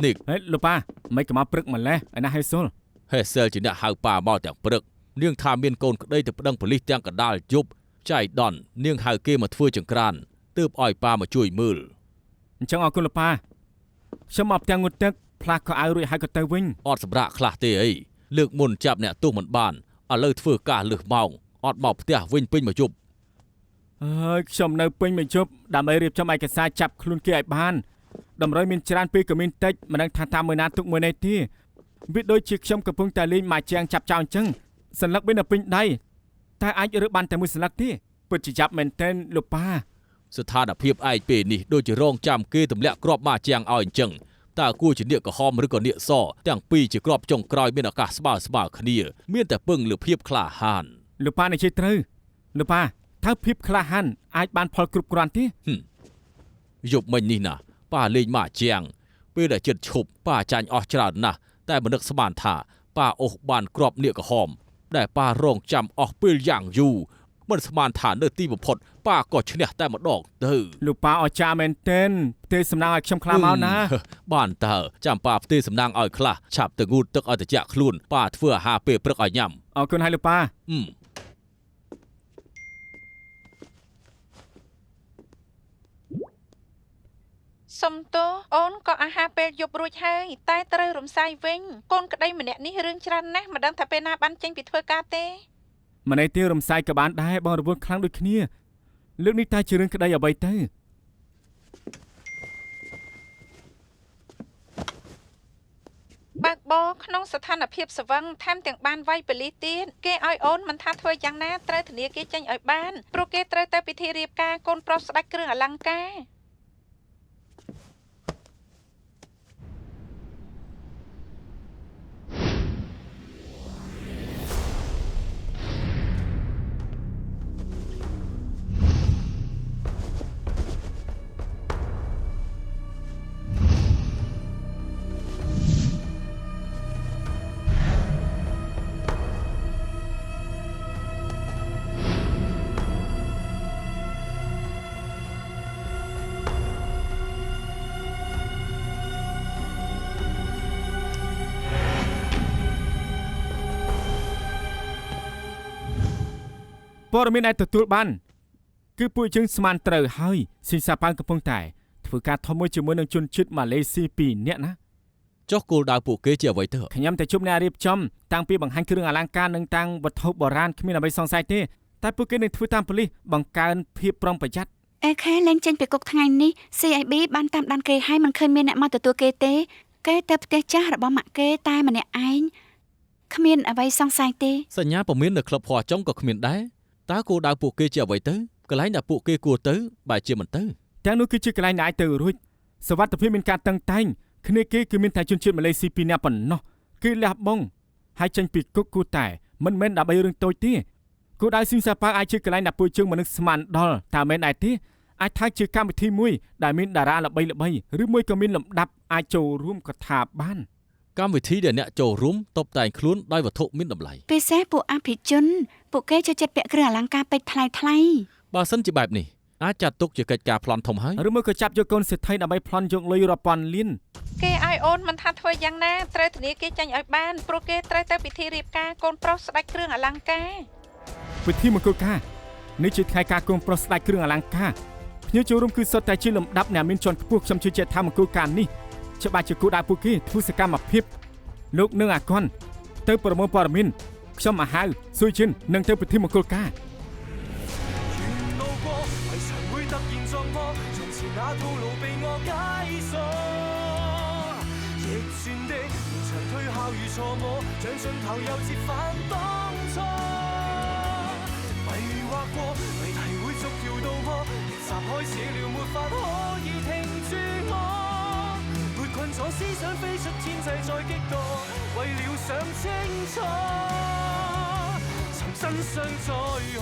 នេះ ហេលោកប៉ាមិនក៏មកព្រឹកម្លេះឯណាហេសុល ហេសែលជាអ្នកហៅប៉ាមកទាំងព្រឹកនាងថាមានកូនក្តីទៅប្តឹងប៉ូលីសទាំងកណ្ដាលយប់ចៃដន្យនាងហៅគេមកធ្វើចង្ក្រានទើបឲ្យប៉ាមកជួយមើល អញ្ចឹងអរគុណលោកប៉ាខ្ញុំមកផ្ទាំងងូតទឹកផ្លាស់ខោអាវរួចហើយក៏ទៅវិញ អត់សម្រាប់ខ្លះទេអីលើកមុនចាប់អ្នកទោសមិនបានឥឡូវធ្វើការលើសម៉ោងអត់មកផ្ទះវិញពេញមួយយប់ ហើយខ្ញុំនៅពេញមួយយប់ដើម្បីរៀបចំឯកសារចាប់ខ្លួនគេឲ្យបានតម្រុយមានច្រើនពេលក៏មានតិចមិនដឹងថាតាមមួយណាទុកមួយនេះទេវាដូចជាខ្ញុំកំពុងតែលេងម៉ាជាងចាប់ចោលអញ្ចឹងសន្លឹកវានៅពេញដៃតែអាចរើបានតែមួយសន្លឹកទេពិតជាចាប់មែនទែនលោកប៉ា ស្ថានភាពឯកពេលនេះដូចជារងចាំគេទម្លាក់គ្រាប់ម៉ាជាងឲ្យអញ្ចឹងតើគួរជានាគក្រហមឬក៏នាគសទាំងពីរជាគ្រាប់ចុងក្រោយមានឱកាសស្មើគ្នាមានតែពឹងលើភាពក្លាហាន លោកប៉ានិយាយត្រូវលោកប៉ាថាភាពក្លាហានអាចបានផលគ្រប់គ្រាន់ទេ យប់មិញនេះណាប៉ាលេងម៉ាជាងពេលដែលចិត្តឈប់ប៉ាចាញ់អស់ច្រើនណាស់តែមិននឹកស្មានថាប៉ាអូសបានគ្រាប់នាគក្រហមដែលប៉ารងចាំអស់ពេលយ៉ាងយូរមិនស្មានថានៅទីបំផុតប៉ាក៏ឈ្នះតែម្ដងទៅ លោកប៉ាអស្ចារ្យមែនទែនផ្ទេរសំណាងឲ្យខ្ញុំខ្លាំងមកណា បានតើចាំប៉ាផ្ទេរសំណាងឲ្យខ្លះឆាប់ទៅងូតទឹកឲ្យត្រជាក់ខ្លួនប៉ាធ្វើអាហារពេលព្រឹកឲ្យញ៉ាំ អរគុណហើយលោកប៉ា សុំទោសអូនក៏អាហារពេលយប់រួចហើយតែត្រូវរំសាយវិញកូនក្តីម្នាក់នេះរឿងច្រើនណាស់មិនដឹងថាពេលណាបានចេញពីធ្វើការទេ ម្នេះទេរំសាយក៏បានដែរបងរវល់ខ្លាំងដូចគ្នាលើកនេះតើជារឿងក្តីអ្វីទៅ បើកបរក្នុងស្ថានភាពស្វឹងថែមទាំងបានវាយប៉ូលីសទៀតគេឲ្យអូនមិនថាធ្វើយ៉ាងណាត្រូវធានាគេចេញឲ្យបានព្រោះគេត្រូវទៅពិធីរៀបការកូនប្រុសស្ដេចគ្រឿងអលង្ការ ព័ត៌មានដែលទទួលបាន គឺពួកយើងស្មានត្រូវហើយស៊ីសាប៉ាងកំពុងតែធ្វើការធំមួយជាមួយនឹងជនជាតិម៉ាឡេស៊ី2នាក់ណា ចុះគោលដៅពួកគេជាអ្វីទៅ ខ្ញុំតែជុំអ្នករៀបចំតាំងពីបង្ហាញគ្រឿងអលង្ការនិងតាំងវត្ថុបុរាណគ្មានអ្វីសង្ស័យទេតែពួកគេនឹងធ្វើតាមប៉ូលីសបង្កើនភាពប្រុងប្រយ័ត្ន អេខេលេងចេញពីគុកថ្ងៃនេះ CIB បានតាមដានគេហើយមិនឃើញមានអ្នកមកទទួលគេទេគេទៅផ្ទះចាស់របស់ម៉ាក់គេតែម្នាក់ឯងគ្មានអ្វីសង្ស័យទេ សញ្ញាពមៀននៅក្លឹបភ័ស្តុចុងក៏គ្មានដែរតើគោលដៅពួកគេជាអ្វីទៅកន្លែងដែលពួកគេគួរទៅបែរជាមិនទៅ ទាំងនោះគឺជាកន្លែងដែលអាចទៅរួចសវត្ថិភាពមានការតឹងតែងគ្នាគេគឺមានតែជនជាតិម៉ាឡេស៊ី2នាក់ប៉ុណ្ណោះគឺលះបង់ហើយចេញពីគុកគូតែមិនមែនដើម្បីរឿងតូចទេគូដៅស៊ីងសាប៉ាអាចជាកន្លែងដែលពួកយើងមនុស្សស្មានដល់តែមិនដែរទេអាចថាជាកម្មវិធីមួយដែលមានតារាល្បីឬមួយក៏មានលំដាប់អាចចូលរួមក៏ថាបាន កម្មវិធីដែលអ្នកចូលរួមតបតែងខ្លួនដោយវត្ថុមានតម្លៃ ពិសេសពួកអភិជនពួកគេចូលចិត្តពាក់គ្រឿងអលង្ការពេជ្រថ្លៃ បើសិនជាបែបនេះអាចចាត់ទុកជាកិច្ចការប្លន់ធំហើយ ឬមួយក៏ចាប់យកកូនសេដ្ឋីដើម្បីប្លន់យកលុយរាប់ពាន់លាន គេឲ្យអូនមិនថាធ្វើយ៉ាងណាត្រូវធានាគេចាញ់ឲ្យបានព្រោះគេត្រូវទៅពិធីរៀបការកូនប្រុសស្ដេចគ្រឿងអលង្ការ ពិធីមង្គលការនេះជាថ្ងៃការកូនប្រុសស្ដេចគ្រឿងអលង្ការភ្ញៀវចូលរួមគឺសុទ្ធតែជាលំដាប់អ្នកមានជាន់ខ្ពស់ខ្ញុំជឿជាក់ថាមង្គលការនេះច្បាស់ជាគូដៅពួកគេធ្វើសកម្មភាពលោកនឹងអាកុនទៅប្រមូលព័ត៌មានខ្ញុំអាហាវស៊ុយជិននឹងទៅពិធីមង្គលការ 那套路被我解鎖，逆轉的連場推敲與錯摸，像盡頭又折返當初。迷惑過，謎題會逐條道破，逆襲開始了，沒法可以停住我。沒困咗思想飛出天際再激盪，為了想清楚，尋真相在何？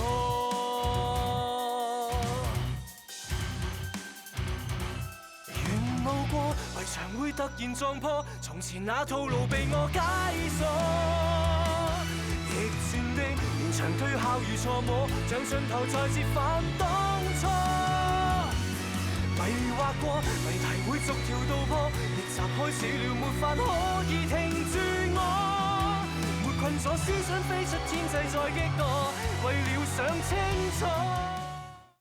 圍牆會突然撞破，從前那套路被我解鎖。逆轉的連場推敲與錯摸，像盡頭再折返當初。迷惑過，謎題會逐條道破，逆襲開始了，沒法可以停住我。沒困咗思想飛出天際再激盪，為了想清楚。